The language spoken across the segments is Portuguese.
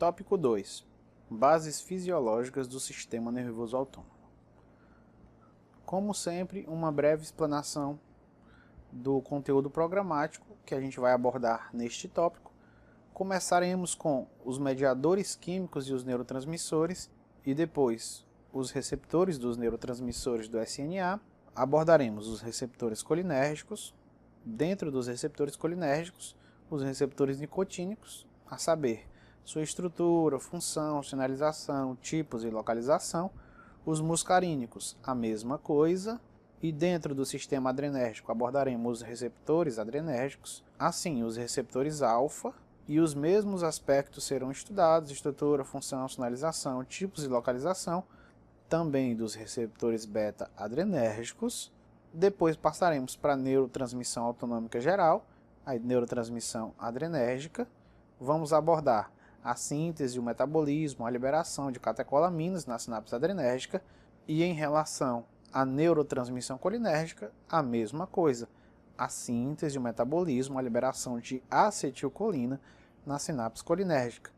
Tópico 2. Bases fisiológicas do sistema nervoso autônomo. Como sempre, uma breve explanação do conteúdo programático que a gente vai abordar neste tópico. Começaremos com os mediadores químicos e os neurotransmissores e depois os receptores dos neurotransmissores do SNA. Abordaremos os receptores colinérgicos, dentro dos receptores colinérgicos, os receptores nicotínicos, a saber, sua estrutura, função, sinalização, tipos e localização, os muscarínicos, a mesma coisa, e dentro do sistema adrenérgico abordaremos os receptores adrenérgicos, assim os receptores alfa, e os mesmos aspectos serão estudados, estrutura, função, sinalização, tipos e localização, também dos receptores beta adrenérgicos. Depois passaremos para a neurotransmissão autonômica geral, a neurotransmissão adrenérgica. Vamos abordar a síntese, o metabolismo, a liberação de catecolaminas na sinapse adrenérgica e em relação à neurotransmissão colinérgica, a mesma coisa, a síntese, o metabolismo, a liberação de acetilcolina na sinapse colinérgica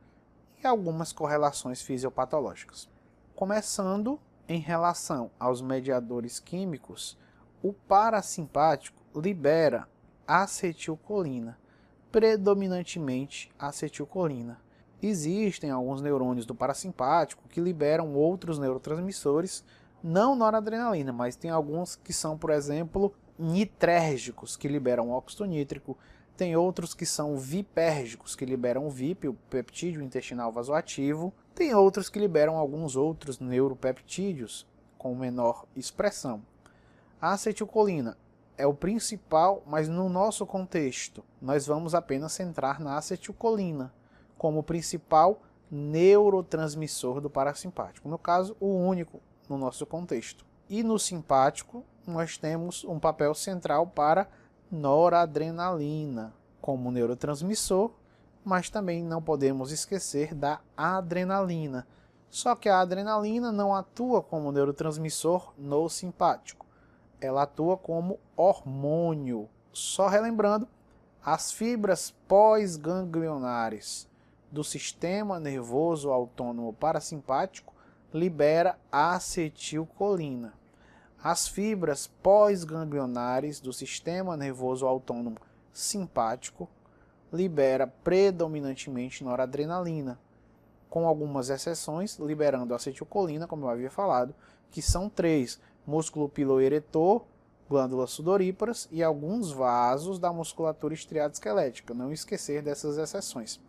e algumas correlações fisiopatológicas. Começando em relação aos mediadores químicos, o parasimpático libera acetilcolina, predominantemente acetilcolina. Existem alguns neurônios do parasimpático que liberam outros neurotransmissores, não noradrenalina, mas tem alguns que são, por exemplo, nitrérgicos, que liberam óxido nítrico, tem outros que são vipérgicos, que liberam o VIP, o peptídeo intestinal vasoativo, tem outros que liberam alguns outros neuropeptídeos com menor expressão. A acetilcolina é o principal, mas no nosso contexto nós vamos apenas centrar na acetilcolina como principal neurotransmissor do parasimpático, no caso o único no nosso contexto. E no simpático nós temos um papel central para noradrenalina como neurotransmissor, mas também não podemos esquecer da adrenalina. Só que a adrenalina não atua como neurotransmissor no simpático. Ela atua como hormônio. Só relembrando, as fibras pós-ganglionares do sistema nervoso autônomo parasimpático libera acetilcolina. As fibras pós-ganglionares do sistema nervoso autônomo simpático libera predominantemente noradrenalina, com algumas exceções, liberando acetilcolina, como eu havia falado, que são 3, músculo piloeretor, glândulas sudoríparas e alguns vasos da musculatura estriado-esquelética, não esquecer dessas exceções.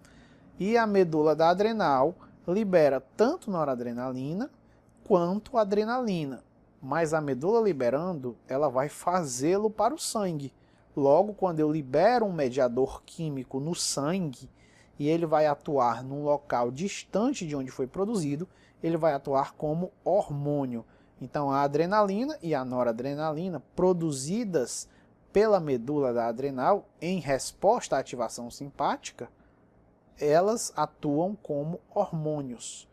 E a medula da adrenal libera tanto noradrenalina quanto adrenalina, mas a medula liberando, ela vai fazê-lo para o sangue. Logo, quando eu libero um mediador químico no sangue, e ele vai atuar num local distante de onde foi produzido, ele vai atuar como hormônio. Então, a adrenalina e a noradrenalina, produzidas pela medula da adrenal em resposta à ativação simpática, elas atuam como hormônios.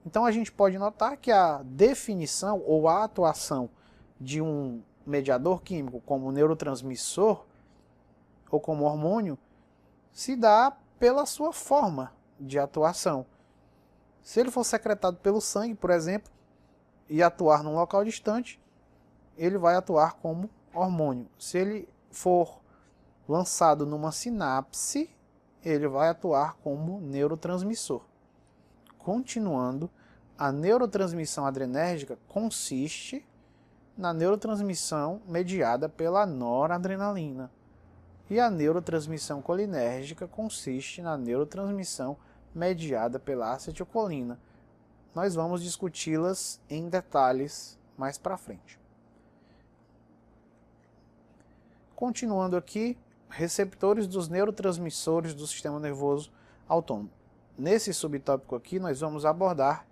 Então, a gente pode notar que a definição ou a atuação de um mediador químico como neurotransmissor ou como hormônio se dá pela sua forma de atuação. Se ele for secretado pelo sangue, por exemplo, e atuar num local distante, ele vai atuar como hormônio. Se ele for lançado numa sinapse, ele vai atuar como neurotransmissor. Continuando, a neurotransmissão adrenérgica consiste na neurotransmissão mediada pela noradrenalina. E a neurotransmissão colinérgica consiste na neurotransmissão mediada pela acetilcolina. Nós vamos discuti-las em detalhes mais para frente. Continuando aqui, receptores dos neurotransmissores do sistema nervoso autônomo. Nesse subtópico aqui, nós vamos abordar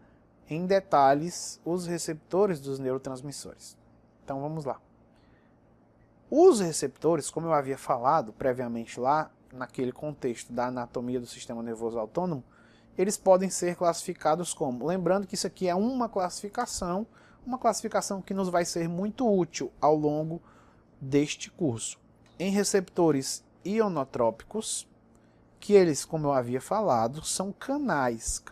em detalhes os receptores dos neurotransmissores. Então vamos lá. Os receptores, como eu havia falado previamente lá, naquele contexto da anatomia do sistema nervoso autônomo, eles podem ser classificados como, lembrando que isso aqui é uma classificação que nos vai ser muito útil ao longo deste curso. Em receptores ionotrópicos, que eles, como eu havia falado, são canais.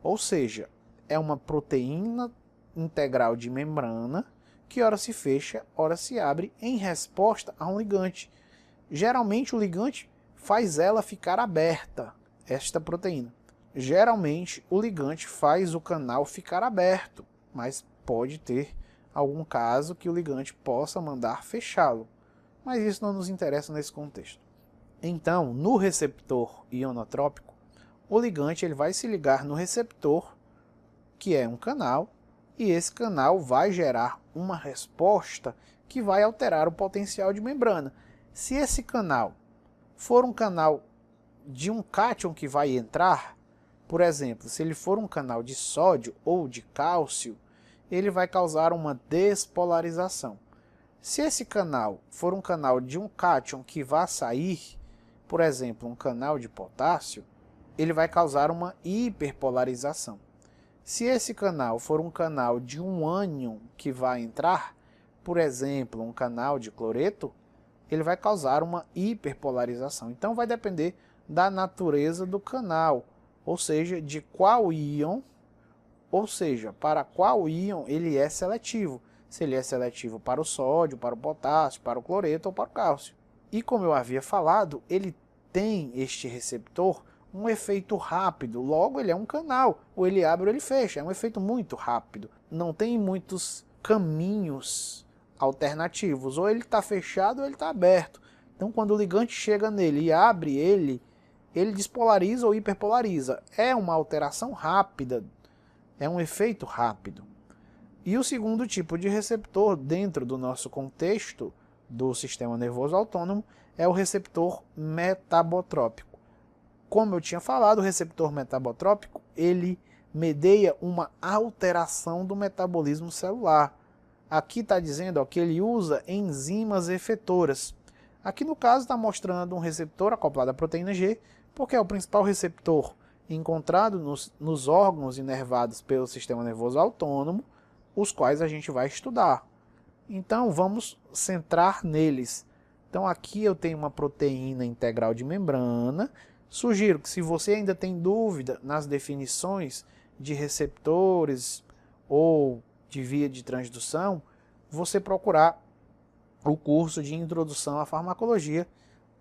Ou seja, é uma proteína integral de membrana que ora se fecha, ora se abre em resposta a um ligante. Geralmente o ligante faz ela ficar aberta, esta proteína. Geralmente o ligante faz o canal ficar aberto, mas pode ter algum caso que o ligante possa mandar fechá-lo. Mas isso não nos interessa nesse contexto. Então, no receptor ionotrópico, o ligante ele vai se ligar no receptor, que é um canal, e esse canal vai gerar uma resposta que vai alterar o potencial de membrana. Se esse canal for um canal de um cátion que vai entrar, por exemplo, se ele for um canal de sódio ou de cálcio, ele vai causar uma despolarização. Se esse canal for um canal de um cátion que vai sair, por exemplo, um canal de potássio, ele vai causar uma hiperpolarização. Se esse canal for um canal de um ânion que vai entrar, por exemplo, um canal de cloreto, ele vai causar uma hiperpolarização. Então vai depender da natureza do canal, ou seja, de qual íon, ou seja, para qual íon ele é seletivo. Se ele é seletivo para o sódio, para o potássio, para o cloreto ou para o cálcio. E como eu havia falado, ele tem este receptor um efeito rápido, logo ele é um canal, ou ele abre ou ele fecha, é um efeito muito rápido. Não tem muitos caminhos alternativos, ou ele está fechado ou ele está aberto. Então quando o ligante chega nele e abre ele despolariza ou hiperpolariza. É uma alteração rápida, é um efeito rápido. E o segundo tipo de receptor dentro do nosso contexto do sistema nervoso autônomo é o receptor metabotrópico. Como eu tinha falado, o receptor metabotrópico ele medeia uma alteração do metabolismo celular. Aqui está dizendo que ele usa enzimas efetoras. Aqui no caso está mostrando um receptor acoplado à proteína G, porque é o principal receptor encontrado nos órgãos inervados pelo sistema nervoso autônomo, os quais a gente vai estudar. Então vamos centrar neles. Então aqui eu tenho uma proteína integral de membrana. Sugiro que se você ainda tem dúvida nas definições de receptores ou de via de transdução, você procurar o curso de Introdução à Farmacologia,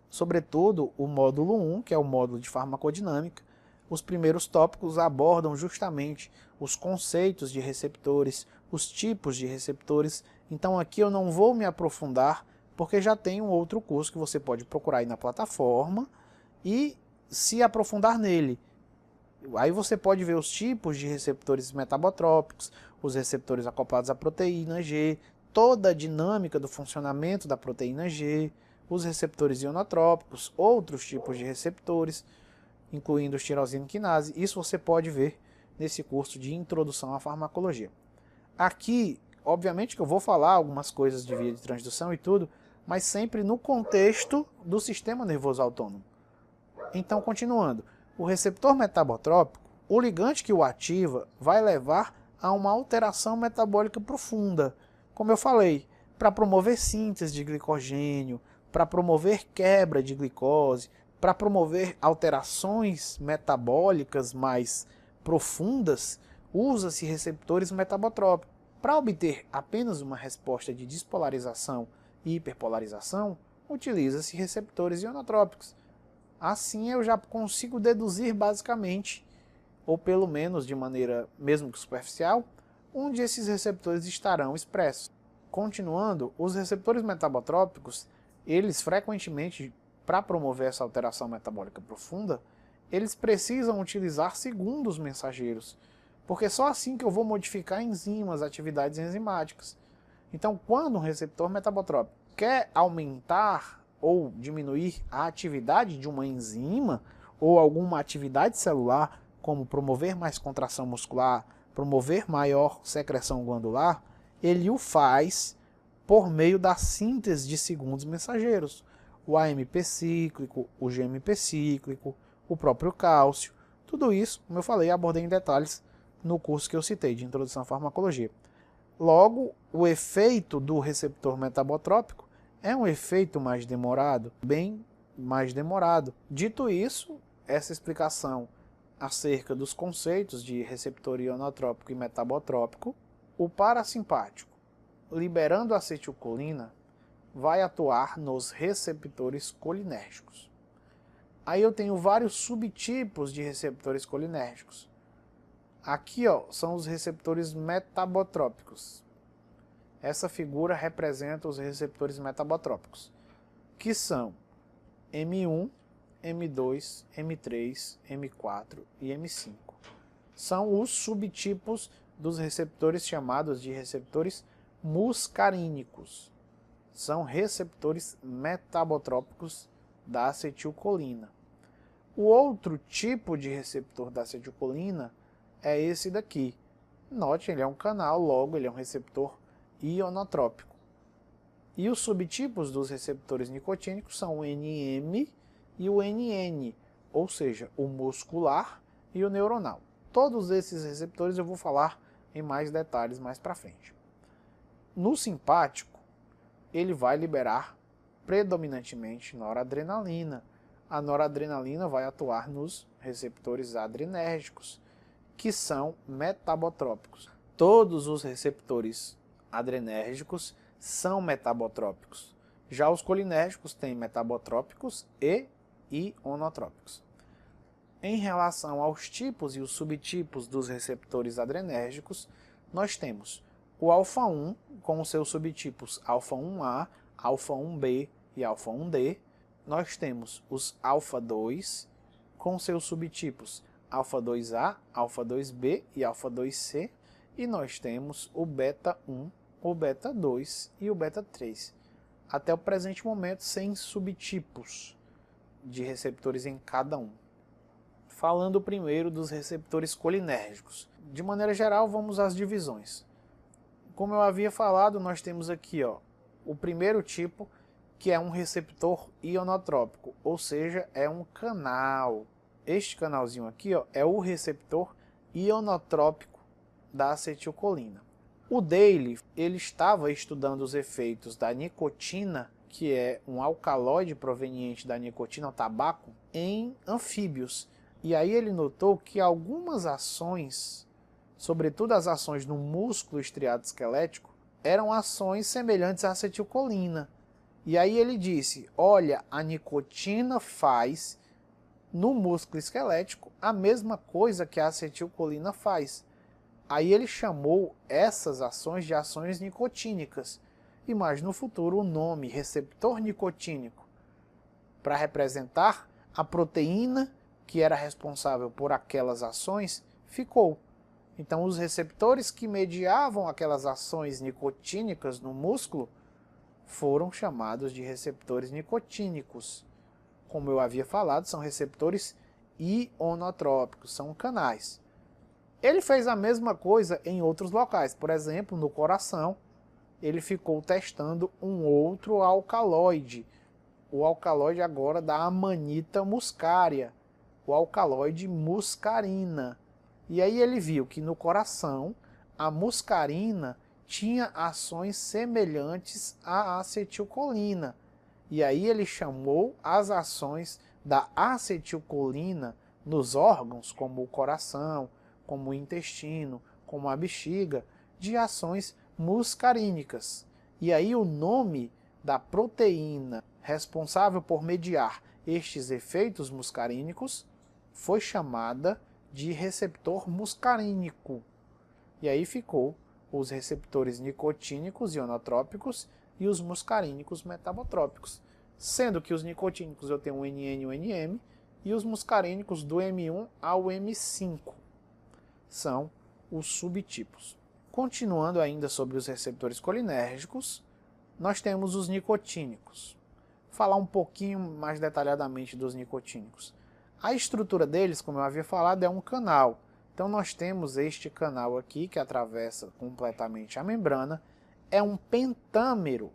sobretudo o módulo 1, que é o módulo de farmacodinâmica. Os primeiros tópicos abordam justamente os conceitos de receptores, os tipos de receptores. Então aqui eu não vou me aprofundar, porque já tem um outro curso que você pode procurar aí na plataforma e se aprofundar nele. Aí você pode ver os tipos de receptores metabotrópicos, os receptores acoplados à proteína G, toda a dinâmica do funcionamento da proteína G, os receptores ionotrópicos, outros tipos de receptores, incluindo os tirosina quinase. Isso você pode ver nesse curso de Introdução à Farmacologia. Aqui, obviamente que eu vou falar algumas coisas de via de transdução e tudo, mas sempre no contexto do sistema nervoso autônomo. Então, continuando, o receptor metabotrópico, o ligante que o ativa vai levar a uma alteração metabólica profunda, como eu falei, para promover síntese de glicogênio, para promover quebra de glicose, para promover alterações metabólicas mais profundas, usa-se receptores metabotrópicos. Para obter apenas uma resposta de despolarização e hiperpolarização, utiliza-se receptores ionotrópicos. Assim eu já consigo deduzir basicamente, ou pelo menos de maneira mesmo que superficial, onde esses receptores estarão expressos. Continuando, os receptores metabotrópicos, eles frequentemente, para promover essa alteração metabólica profunda, eles precisam utilizar segundos mensageiros, porque só assim que eu vou modificar enzimas, atividades enzimáticas. Então, quando um receptor metabotrópico quer aumentar ou diminuir a atividade de uma enzima ou alguma atividade celular, como promover mais contração muscular, promover maior secreção glandular, ele o faz por meio da síntese de segundos mensageiros. O AMP cíclico, o GMP cíclico, o próprio cálcio, tudo isso, como eu falei, abordei em detalhes no curso que eu citei, de Introdução à Farmacologia. Logo, o efeito do receptor metabotrópico é um efeito mais demorado, bem mais demorado. Dito isso, essa explicação acerca dos conceitos de receptor ionotrópico e metabotrópico, o parasimpático, liberando a acetilcolina, vai atuar nos receptores colinérgicos. Aí eu tenho vários subtipos de receptores colinérgicos. Aqui, ó, são os receptores metabotrópicos. Essa figura representa os receptores metabotrópicos, que são M1, M2, M3, M4 e M5. São os subtipos dos receptores chamados de receptores muscarínicos. São receptores metabotrópicos da acetilcolina. O outro tipo de receptor da acetilcolina é esse daqui. Note, ele é um canal, logo ele é um receptor ionotrópico. E os subtipos dos receptores nicotínicos são o NM e o NN, ou seja, o muscular e o neuronal. Todos esses receptores eu vou falar em mais detalhes mais para frente. No simpático, ele vai liberar predominantemente noradrenalina. A noradrenalina vai atuar nos receptores adrenérgicos, que são metabotrópicos. Todos os receptores adrenérgicos são metabotrópicos. Já os colinérgicos têm metabotrópicos e ionotrópicos. Em relação aos tipos e os subtipos dos receptores adrenérgicos, nós temos o alfa-1 com os seus subtipos alfa-1A, alfa-1B e alfa-1D. Nós temos os alfa-2 com seus subtipos alfa-2A, alfa-2B e alfa-2C. E nós temos o beta-1, o beta-2 e o beta-3. Até o presente momento, sem subtipos de receptores em cada um. Falando primeiro dos receptores colinérgicos. De maneira geral, vamos às divisões. Como eu havia falado, nós temos aqui, ó, o primeiro tipo, que é um receptor ionotrópico, ou seja, é um canal. Este canalzinho aqui, ó, é o receptor ionotrópico da acetilcolina. O Daly, ele estava estudando os efeitos da nicotina, que é um alcaloide proveniente da nicotina, o tabaco, em anfíbios. E aí ele notou que algumas ações, sobretudo as ações no músculo estriado esquelético, eram ações semelhantes à acetilcolina. E aí ele disse, olha, a nicotina faz no músculo esquelético a mesma coisa que a acetilcolina faz. Aí ele chamou essas ações de ações nicotínicas. E mais no futuro o nome receptor nicotínico, para representar a proteína que era responsável por aquelas ações, ficou. Então os receptores que mediavam aquelas ações nicotínicas no músculo foram chamados de receptores nicotínicos. Como eu havia falado, são receptores ionotrópicos, são canais. Ele fez a mesma coisa em outros locais, por exemplo, no coração, ele ficou testando um outro alcaloide, o alcaloide agora da amanita muscaria, o alcaloide muscarina. E aí ele viu que no coração a muscarina tinha ações semelhantes à acetilcolina. E aí ele chamou as ações da acetilcolina nos órgãos, como o coração, como o intestino, como a bexiga, de ações muscarínicas. E aí o nome da proteína responsável por mediar estes efeitos muscarínicos foi chamada de receptor muscarínico. E aí ficou os receptores nicotínicos ionotrópicos e os muscarínicos metabotrópicos, sendo que os nicotínicos eu tenho o NN e o NM, e os muscarínicos do M1 ao M5 são os subtipos. Continuando ainda sobre os receptores colinérgicos, nós temos os nicotínicos. Falar um pouquinho mais detalhadamente dos nicotínicos. A estrutura deles, como eu havia falado, é um canal. Então nós temos este canal aqui que atravessa completamente a membrana, é um pentâmero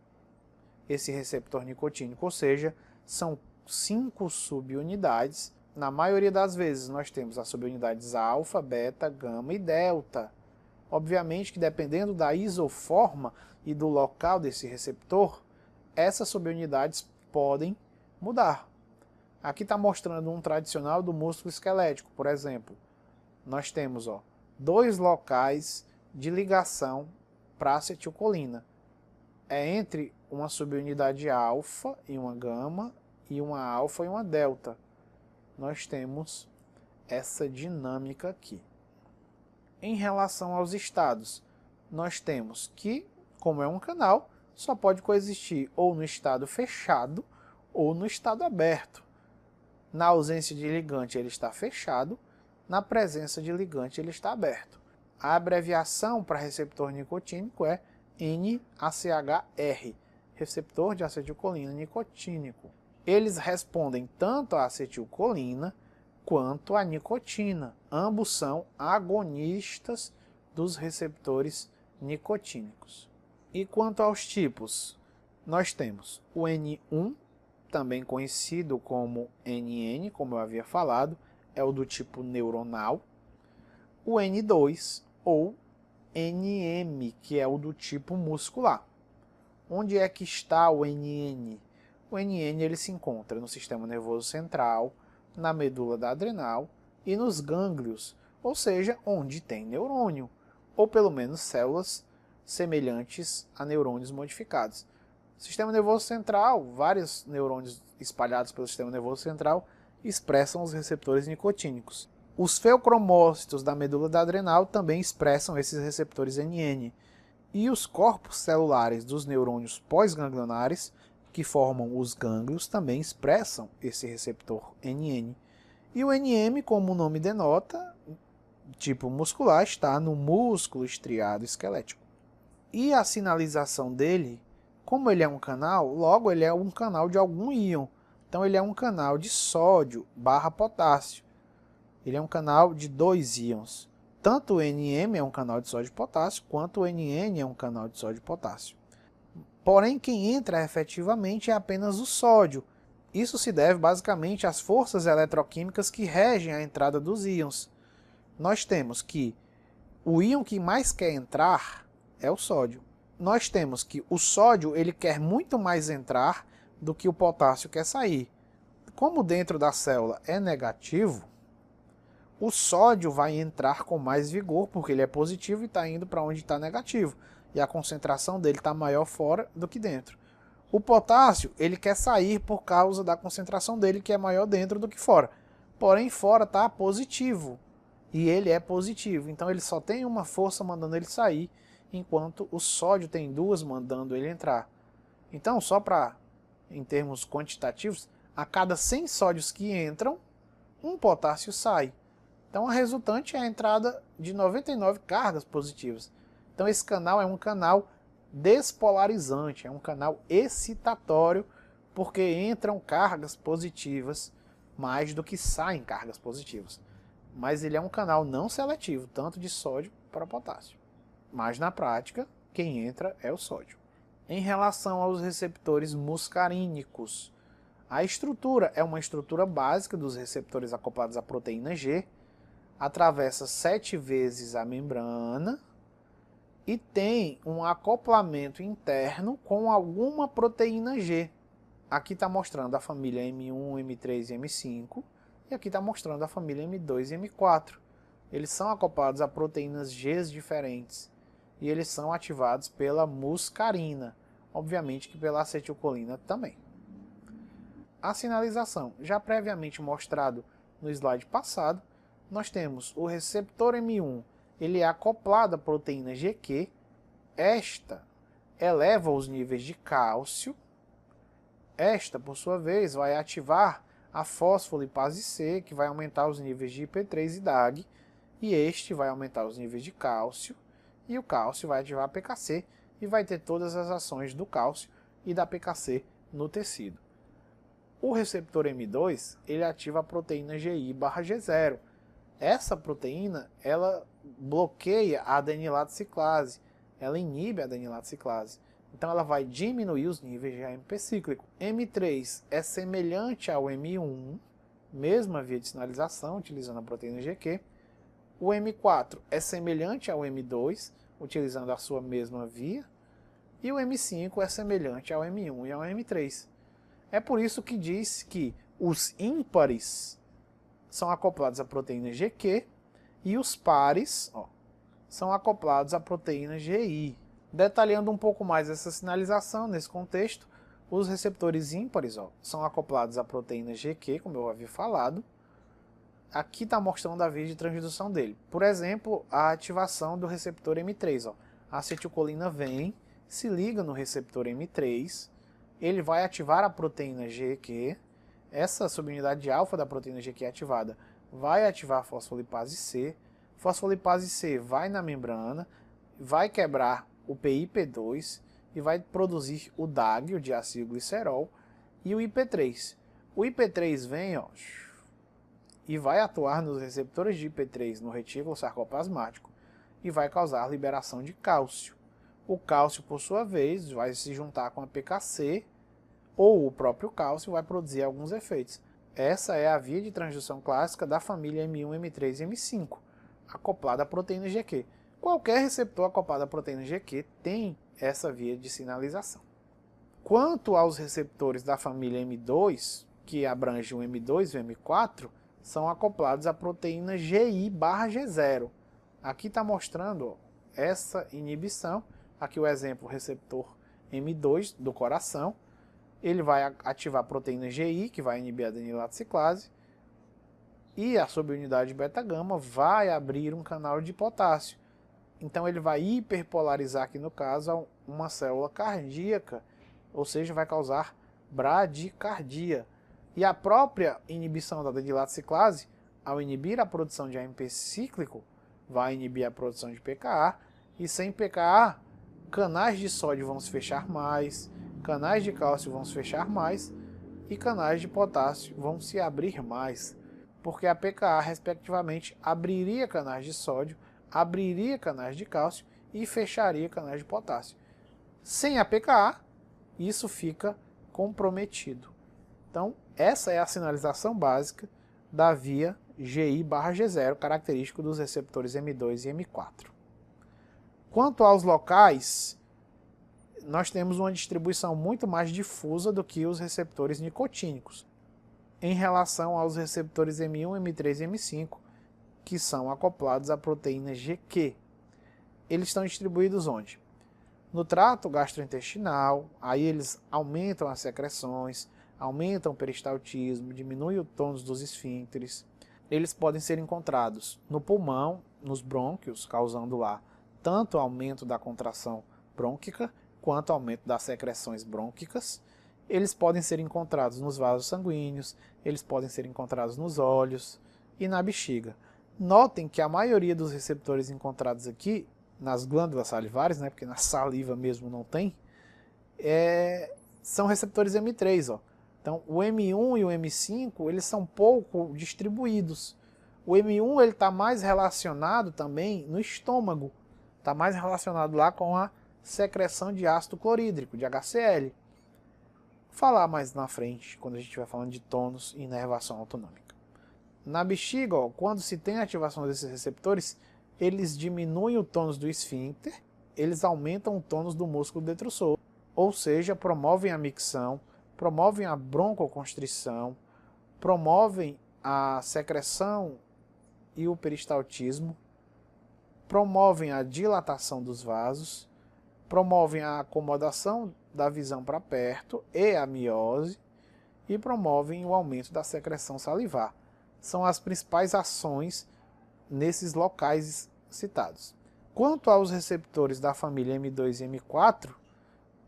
esse receptor nicotínico, ou seja, são 5 subunidades. Na maioria das vezes nós temos as subunidades alfa, beta, gama e delta. Obviamente que dependendo da isoforma e do local desse receptor, essas subunidades podem mudar. Aqui está mostrando um tradicional do músculo esquelético, por exemplo. Nós temos dois locais de ligação para acetilcolina. É entre uma subunidade alfa e uma gama, e uma alfa e uma delta. Nós temos essa dinâmica aqui. Em relação aos estados, nós temos que, como é um canal, só pode coexistir ou no estado fechado ou no estado aberto. Na ausência de ligante ele está fechado, na presença de ligante ele está aberto. A abreviação para receptor nicotínico é NACHR, receptor de acetilcolina nicotínico. Eles respondem tanto à acetilcolina quanto à nicotina. Ambos são agonistas dos receptores nicotínicos. E quanto aos tipos, nós temos o N1, também conhecido como NN, como eu havia falado, é o do tipo neuronal. O N2 ou NM, que é o do tipo muscular. Onde é que está o NN? O NN ele se encontra no sistema nervoso central, na medula da adrenal e nos gânglios, ou seja, onde tem neurônio, ou pelo menos células semelhantes a neurônios modificados. Sistema nervoso central, vários neurônios espalhados pelo sistema nervoso central expressam os receptores nicotínicos. Os feocromócitos da medula da adrenal também expressam esses receptores NN. E os corpos celulares dos neurônios pós-ganglionares, que formam os gânglios, também expressam esse receptor NN. E o NM, como o nome denota, tipo muscular, está no músculo estriado esquelético. E a sinalização dele, como ele é um canal, logo ele é um canal de algum íon. Então ele é um canal de sódio / potássio. Ele é um canal de dois íons. Tanto o NM é um canal de sódio e potássio, quanto o NN é um canal de sódio e potássio. Porém, quem entra efetivamente é apenas o sódio. Isso se deve basicamente às forças eletroquímicas que regem a entrada dos íons. Nós temos que o íon que mais quer entrar é o sódio. Nós temos que o sódio ele quer muito mais entrar do que o potássio quer sair. Como dentro da célula é negativo, o sódio vai entrar com mais vigor, porque ele é positivo e está indo para onde está negativo. E a concentração dele está maior fora do que dentro. O potássio, ele quer sair por causa da concentração dele, que é maior dentro do que fora. Porém, fora está positivo. E ele é positivo. Então, ele só tem uma força mandando ele sair, enquanto o sódio tem duas mandando ele entrar. Então, só para, em termos quantitativos, a cada 100 sódios que entram, um potássio sai. Então, a resultante é a entrada de 99 cargas positivas. Então, esse canal é um canal despolarizante, é um canal excitatório, porque entram cargas positivas mais do que saem cargas positivas. Mas ele é um canal não seletivo, tanto de sódio para potássio. Mas na prática, quem entra é o sódio. Em relação aos receptores muscarínicos, a estrutura é uma estrutura básica dos receptores acoplados à proteína G, atravessa 7 vezes a membrana e tem um acoplamento interno com alguma proteína G. Aqui está mostrando a família M1, M3 e M5, e aqui está mostrando a família M2 e M4. Eles são acoplados a proteínas G diferentes, e eles são ativados pela muscarina, obviamente que pela acetilcolina também. A sinalização, já previamente mostrado no slide passado, nós temos o receptor M1, ele é acoplado à proteína GQ, esta eleva os níveis de cálcio, esta, por sua vez, vai ativar a fosfolipase C, que vai aumentar os níveis de IP3 e DAG, e este vai aumentar os níveis de cálcio, e o cálcio vai ativar a PKC, e vai ter todas as ações do cálcio e da PKC no tecido. O receptor M2, ele ativa a proteína GI/G0. Essa proteína, ela bloqueia a adenilato ciclase, ela inibe a adenilato ciclase. Então ela vai diminuir os níveis de AMP cíclico. M3 é semelhante ao M1, mesma via de sinalização, utilizando a proteína GQ. O M4 é semelhante ao M2, utilizando a sua mesma via. E o M5 é semelhante ao M1 e ao M3. É por isso que diz que Os ímpares são acoplados à proteína GQ e os pares são acoplados à proteína GI. Detalhando um pouco mais essa sinalização nesse contexto, os receptores ímpares são acoplados à proteína GQ, como eu havia falado. Aqui está mostrando a via de transdução dele. Por exemplo, a ativação do receptor M3. A acetilcolina vem, se liga no receptor M3, ele vai ativar a proteína GQ, essa subunidade de alfa da proteína GQ ativada vai ativar a fosfolipase C, fosfolipase C vai na membrana, vai quebrar o PIP2 e vai produzir o DAG, o diacilglicerol, e o IP3. O IP3 vem e vai atuar nos receptores de IP3 no retículo sarcoplasmático e vai causar liberação de cálcio. O cálcio, por sua vez, vai se juntar com a PKC, ou o próprio cálcio vai produzir alguns efeitos. Essa é a via de transdução clássica da família M1, M3 e M5, acoplada à proteína GQ. Qualquer receptor acoplado à proteína GQ tem essa via de sinalização. Quanto aos receptores da família M2, que abrangem o M2 e o M4, são acoplados à proteína GI/G0. Aqui está mostrando essa inibição. Aqui o exemplo, o receptor M2 do coração. Ele vai ativar a proteína GI, que vai inibir a adenilato ciclase, e a subunidade beta-gama vai abrir um canal de potássio. Então ele vai hiperpolarizar aqui no caso uma célula cardíaca, ou seja, vai causar bradicardia. E a própria inibição da adenilato ciclase, ao inibir a produção de AMP cíclico, vai inibir a produção de pKa, e sem pKa, canais de sódio vão se fechar mais, canais de cálcio vão se fechar mais e canais de potássio vão se abrir mais, porque a pKa, respectivamente, abriria canais de sódio, abriria canais de cálcio e fecharia canais de potássio. Sem a pKa, isso fica comprometido. Então, essa é a sinalização básica da via GI/G0, característico dos receptores M2 e M4. Quanto aos locais, nós temos uma distribuição muito mais difusa do que os receptores nicotínicos, em relação aos receptores M1, M3 e M5, que são acoplados à proteína GQ. Eles estão distribuídos onde? No trato gastrointestinal, aí eles aumentam as secreções, aumentam o peristaltismo, diminuem o tônus dos esfíncteres. Eles podem ser encontrados no pulmão, nos brônquios, causando lá tanto aumento da contração brônquica, quanto aumento das secreções brônquicas. Eles podem ser encontrados nos vasos sanguíneos, eles podem ser encontrados nos olhos e na bexiga. Notem que a maioria dos receptores encontrados aqui, nas glândulas salivares, porque na saliva mesmo não tem, são receptores M3. Então, o M1 e o M5 eles são pouco distribuídos. O M1 está mais relacionado também no estômago, está mais relacionado lá com a secreção de ácido clorídrico, de HCl. Vou falar mais na frente, quando a gente estiver falando de tônus e inervação autonômica. Na bexiga, quando se tem a ativação desses receptores, eles diminuem o tônus do esfíncter, eles aumentam o tônus do músculo detrusor, ou seja, promovem a micção, promovem a broncoconstrição, promovem a secreção e o peristaltismo, promovem a dilatação dos vasos, promovem a acomodação da visão para perto e a miose, e promovem o aumento da secreção salivar. São as principais ações nesses locais citados. Quanto aos receptores da família M2 e M4,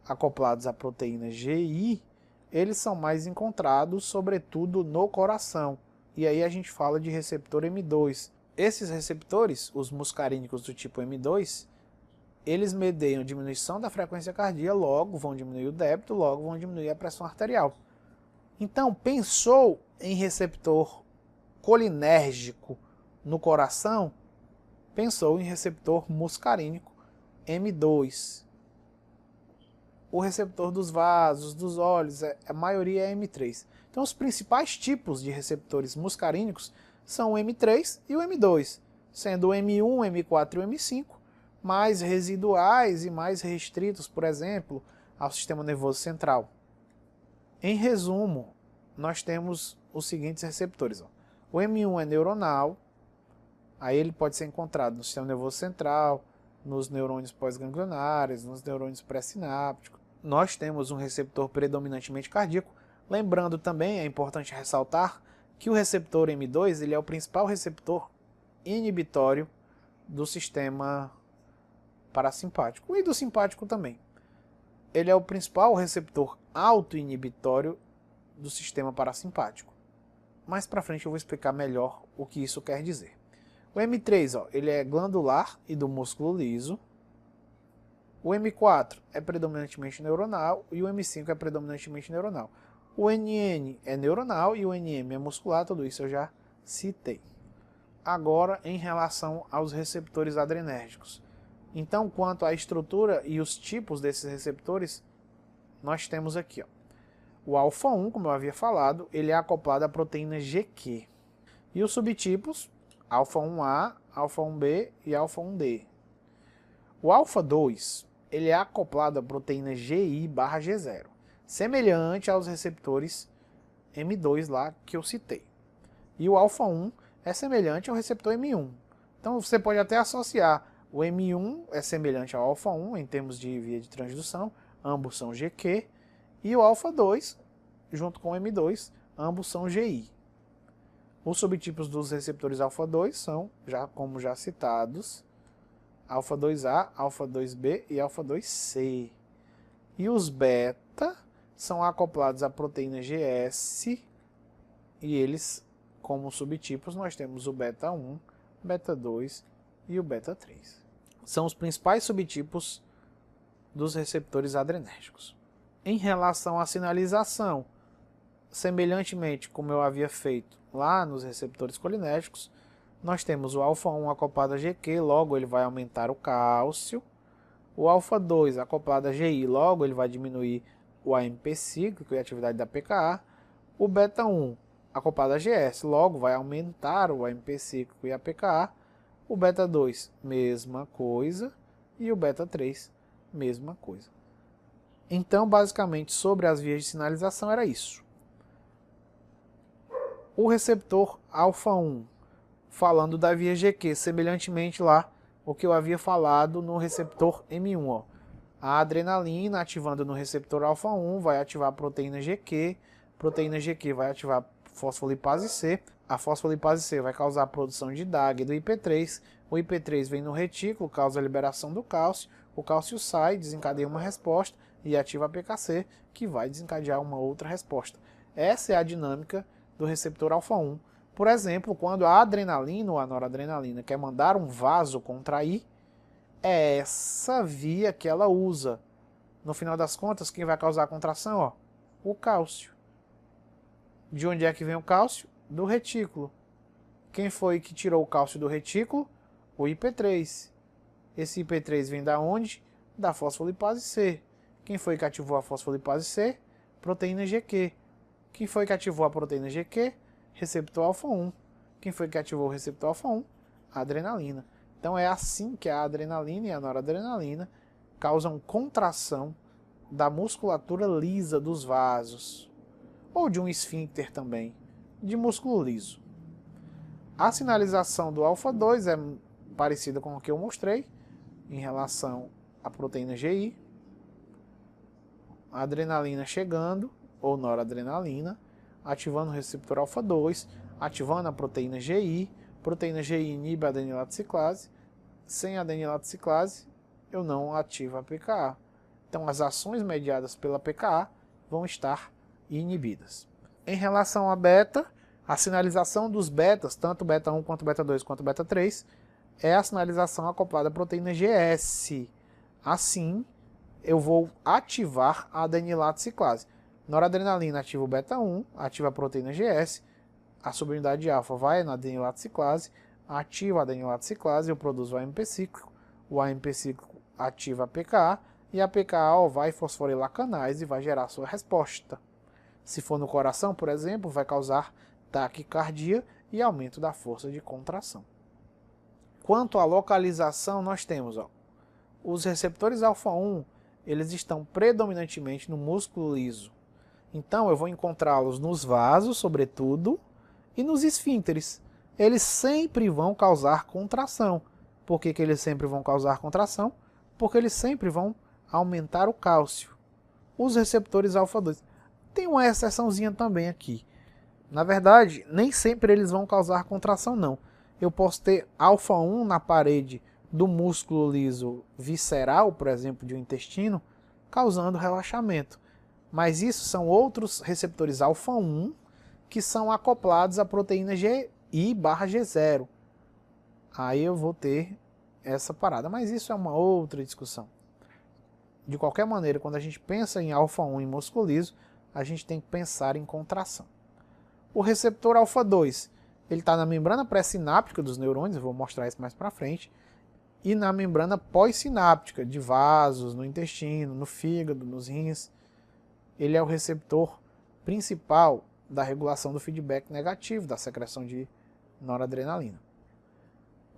acoplados à proteína GI, eles são mais encontrados, sobretudo no coração. E aí a gente fala de receptor M2. Esses receptores, os muscarínicos do tipo M2, eles medeiam diminuição da frequência cardíaca, logo vão diminuir o débito, logo vão diminuir a pressão arterial. Então, pensou em receptor colinérgico no coração, pensou em receptor muscarínico M2. O receptor dos vasos, dos olhos, a maioria é M3. Então, os principais tipos de receptores muscarínicos são o M3 e o M2, sendo o M1, M4 e o M5 mais residuais e mais restritos, por exemplo, ao sistema nervoso central. Em resumo, nós temos os seguintes receptores. Ó. O M1 é neuronal, aí ele pode ser encontrado no sistema nervoso central, nos neurônios pós-ganglionares, nos neurônios pré-sinápticos. Nós temos um receptor predominantemente cardíaco. Lembrando também, é importante ressaltar, que o receptor M2 ele é o principal receptor inibitório do sistema parasimpático e do simpático também. Ele é o principal receptor autoinibitório do sistema parasimpático. Mais para frente eu vou explicar melhor o que isso quer dizer. O M3 ó, ele é glandular e do músculo liso. O M4 é predominantemente neuronal e o M5 é predominantemente neuronal. O NN é neuronal e o NM é muscular, tudo isso eu já citei. Agora, em relação aos receptores adrenérgicos. Então, quanto à estrutura e os tipos desses receptores, nós temos aqui. Ó. O alfa-1, como eu havia falado, ele é acoplado à proteína GQ. E os subtipos, alfa-1A, alfa-1B e alfa-1D. O alfa-2, ele é acoplado à proteína GI/G0, semelhante aos receptores M2 lá que eu citei. E o alfa-1 é semelhante ao receptor M1. Então você pode até associar o M1 é semelhante ao alfa-1 em termos de via de transdução, ambos são GQ, e o alfa-2 junto com o M2, ambos são GI. Os subtipos dos receptores alfa-2 são, como já citados, alfa-2A, alfa-2B e alfa-2C. E os beta são acoplados à proteína GS e eles, como subtipos, nós temos o beta-1, beta-2 e o beta-3. São os principais subtipos dos receptores adrenérgicos. Em relação à sinalização, semelhantemente como eu havia feito lá nos receptores colinérgicos, nós temos o alfa-1 acoplado a GQ, logo ele vai aumentar o cálcio. O alfa-2 acoplado a GI, logo ele vai diminuir o AMP cíclico e a atividade da PKA. O beta-1 acoplado a GS, logo vai aumentar o AMP cíclico e a PKA. O beta-2, mesma coisa. E o beta-3, mesma coisa. Então, basicamente, sobre as vias de sinalização era isso. O receptor alfa-1, falando da via GQ, semelhantemente lá o que eu havia falado no receptor M1. Ó. A adrenalina ativando no receptor alfa-1 vai ativar a proteína GQ vai ativar a fosfolipase C, a fosfolipase C vai causar a produção de DAG do IP3, o IP3 vem no retículo, causa a liberação do cálcio, o cálcio sai, desencadeia uma resposta e ativa a PKC, que vai desencadear uma outra resposta. Essa é a dinâmica do receptor alfa-1. Por exemplo, quando a adrenalina ou a noradrenalina quer mandar um vaso contrair, é essa via que ela usa. No final das contas, quem vai causar a contração? Ó, o cálcio. De onde é que vem o cálcio? Do retículo. Quem foi que tirou o cálcio do retículo? O IP3. Esse IP3 vem da onde? Da fosfolipase C. Quem foi que ativou a fosfolipase C? Proteína GQ. Quem foi que ativou a proteína GQ? Receptor alfa-1. Quem foi que ativou o receptor alfa-1? A adrenalina. Então é assim que a adrenalina e a noradrenalina causam contração da musculatura lisa dos vasos, ou de um esfíncter também, de músculo liso. A sinalização do alfa-2 é parecida com o que eu mostrei em relação à proteína GI. A adrenalina chegando, ou noradrenalina, ativando o receptor alfa-2, ativando a proteína GI inibe a adenilato ciclase, sem adenilato ciclase eu não ativo a PKA. Então as ações mediadas pela PKA vão estar inibidas. Em relação a beta, a sinalização dos betas, tanto beta-1 quanto beta-2 quanto beta-3, é a sinalização acoplada à proteína GS. Assim, eu vou ativar a adenilato ciclase. Noradrenalina ativa o beta-1, ativa a proteína GS, a subunidade alfa vai na adenilato ciclase, ativa a adenilato ciclase, eu produzo o AMP cíclico, o AMP cíclico ativa a PKA, e a PKA vai fosforilar canais e vai gerar sua resposta. Se for no coração, por exemplo, vai causar taquicardia e aumento da força de contração. Quanto à localização, nós temos os receptores alfa-1, eles estão predominantemente no músculo liso. Então eu vou encontrá-los nos vasos, sobretudo, e nos esfínteres. Eles sempre vão causar contração. Por que eles sempre vão causar contração? Porque eles sempre vão aumentar o cálcio. Os receptores alfa-2. Tem uma exceçãozinha também aqui. Na verdade, nem sempre eles vão causar contração, não. Eu posso ter alfa-1 na parede do músculo liso visceral, por exemplo, de um intestino, causando relaxamento. Mas isso são outros receptores alfa-1 que são acoplados à proteína GI/G0. Aí eu vou ter essa parada, mas isso é uma outra discussão. De qualquer maneira, quando a gente pensa em alfa-1 em músculo liso, a gente tem que pensar em contração. O receptor alfa-2, ele está na membrana pré-sináptica dos neurônios, eu vou mostrar isso mais para frente, e na membrana pós-sináptica, de vasos, no intestino, no fígado, nos rins. Ele é o receptor principal da regulação do feedback negativo, da secreção de noradrenalina.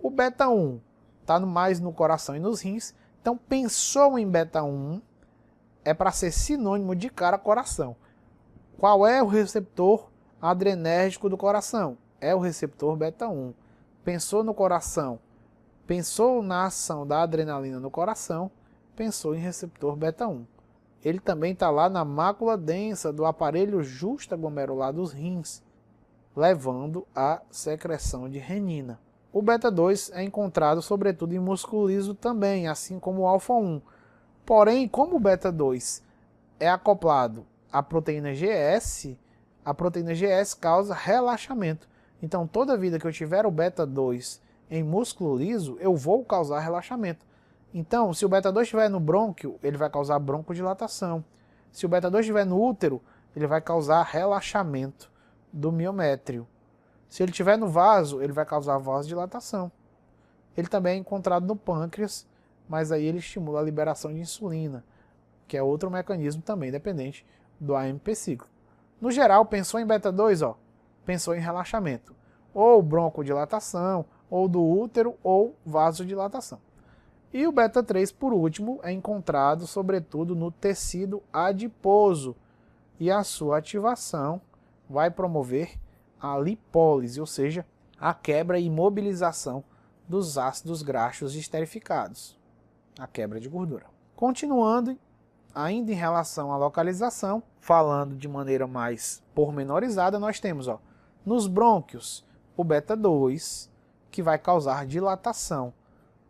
O beta-1 está mais no coração e nos rins, então pensou em beta-1, é para ser sinônimo de cara-coração. Qual é o receptor adrenérgico do coração? É o receptor beta-1. Pensou no coração, pensou na ação da adrenalina no coração, pensou em receptor beta-1. Ele também está lá na mácula densa do aparelho justaglomerular dos rins, levando à secreção de renina. O beta-2 é encontrado sobretudo em músculo liso também, assim como o alfa-1. Porém, como o beta-2 é acoplado à proteína GS, a proteína GS causa relaxamento. Então, toda vida que eu tiver o beta-2 em músculo liso, eu vou causar relaxamento. Então, se o beta-2 estiver no brônquio, ele vai causar broncodilatação. Se o beta-2 estiver no útero, ele vai causar relaxamento do miométrio. Se ele estiver no vaso, ele vai causar vasodilatação. Ele também é encontrado no pâncreas, mas aí ele estimula a liberação de insulina, que é outro mecanismo também dependente do AMP cíclico. No geral, pensou em beta-2, pensou em relaxamento. Ou broncodilatação, ou do útero, ou vasodilatação. E o beta-3, por último, é encontrado sobretudo no tecido adiposo, e a sua ativação vai promover a lipólise, ou seja, a quebra e imobilização dos ácidos graxos esterificados, a quebra de gordura. Continuando, ainda em relação à localização, falando de maneira mais pormenorizada, nós temos nos brônquios o beta-2, que vai causar dilatação.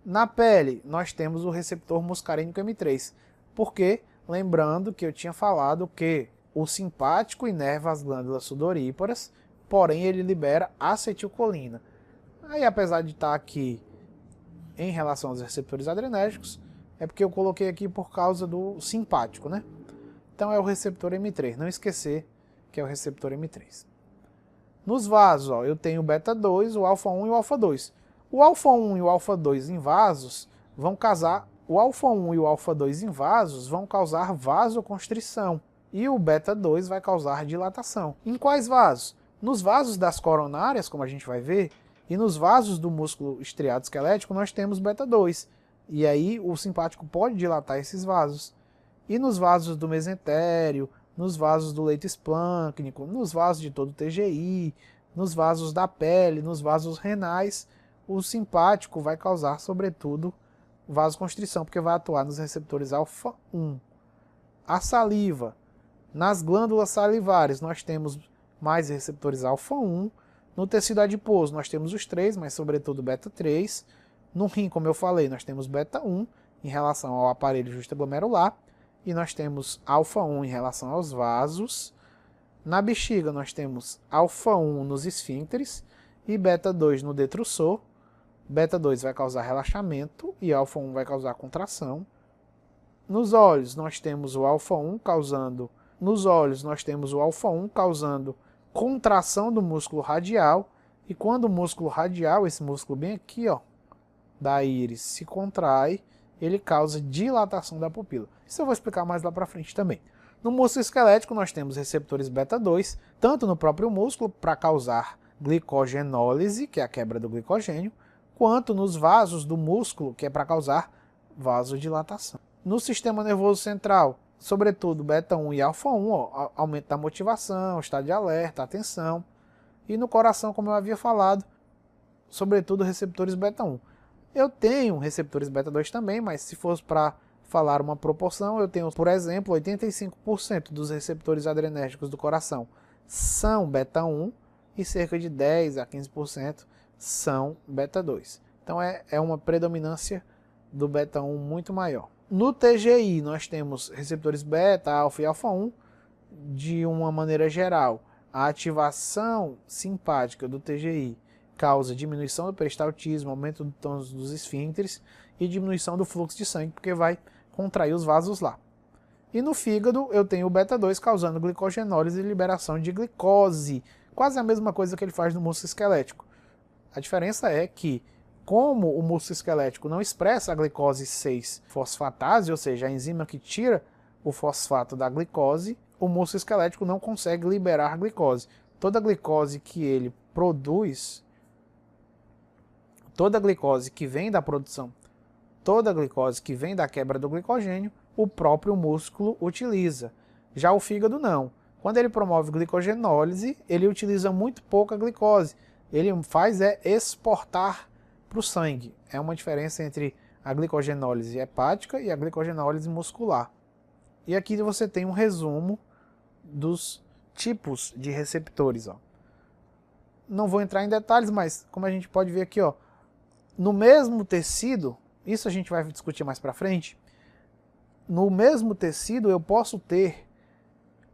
Na pele, nós temos o receptor muscarínico M3, porque, lembrando que eu tinha falado que o simpático inerva as glândulas sudoríparas, porém ele libera acetilcolina. Aí, apesar de estar aqui em relação aos receptores adrenérgicos, é porque eu coloquei aqui por causa do simpático, né? Então é o receptor M3, não esquecer que é o receptor M3. Nos vasos, eu tenho o beta-2, o alfa-1 e o alfa-2. O alfa-1 e o alfa-2 em vasos vão causar, o alfa-1 e o alfa-2 em vasos vão causar vasoconstrição e o beta-2 vai causar dilatação. Em quais vasos? Nos vasos das coronárias, como a gente vai ver, e nos vasos do músculo estriado esquelético nós temos beta-2. E aí o simpático pode dilatar esses vasos. E nos vasos do mesentério, nos vasos do leito esplâncnico, nos vasos de todo o TGI, nos vasos da pele, nos vasos renais, o simpático vai causar, sobretudo, vasoconstrição, porque vai atuar nos receptores alfa-1. A saliva. Nas glândulas salivares, nós temos mais receptores alfa-1. No tecido adiposo, nós temos os 3, mas sobretudo beta-3. No rim, como eu falei, nós temos beta-1 em relação ao aparelho justaglomerular. E nós temos alfa-1 em relação aos vasos. Na bexiga, nós temos alfa-1 nos esfíncteres e beta-2 no detrusor. Beta-2 vai causar relaxamento e alfa-1 vai causar contração. Nos olhos, nós temos o alfa-1 causando... Nos olhos, nós temos o alfa-1 causando contração do músculo radial. E quando o músculo radial, esse músculo bem aqui, da íris, se contrai, ele causa dilatação da pupila. Isso eu vou explicar mais lá para frente também. No músculo esquelético, nós temos receptores beta-2, tanto no próprio músculo, para causar glicogenólise, que é a quebra do glicogênio, quanto nos vasos do músculo, que é para causar vasodilatação. No sistema nervoso central, sobretudo beta 1 e alfa 1, ó, aumento da motivação, estado de alerta, atenção. E no coração, como eu havia falado, sobretudo receptores beta 1. Eu tenho receptores beta 2 também, mas se fosse para falar uma proporção, eu tenho, por exemplo, 85% dos receptores adrenérgicos do coração são beta 1 e cerca de 10 a 15% são beta 2. Então é uma predominância do beta 1 muito maior. No TGI nós temos receptores beta, alfa e alfa 1. De uma maneira geral, a ativação simpática do TGI causa diminuição do peristaltismo, aumento do tônus dos esfíncteres e diminuição do fluxo de sangue, porque vai contrair os vasos lá. E no fígado eu tenho o beta 2 causando glicogenólise e liberação de glicose, quase a mesma coisa que ele faz no músculo esquelético. A diferença é que, como o músculo esquelético não expressa a glicose 6-fosfatase, ou seja, a enzima que tira o fosfato da glicose, o músculo esquelético não consegue liberar glicose. Toda a glicose que ele produz, toda a glicose que vem da produção, toda a glicose que vem da quebra do glicogênio, o próprio músculo utiliza. Já o fígado não. Quando ele promove glicogenólise, ele utiliza muito pouca glicose. Ele faz exportar para o sangue. É uma diferença entre a glicogenólise hepática e a glicogenólise muscular. E aqui você tem um resumo dos tipos de receptores. Ó. Não vou entrar em detalhes, mas como a gente pode ver aqui, ó, no mesmo tecido, isso a gente vai discutir mais para frente, no mesmo tecido eu posso ter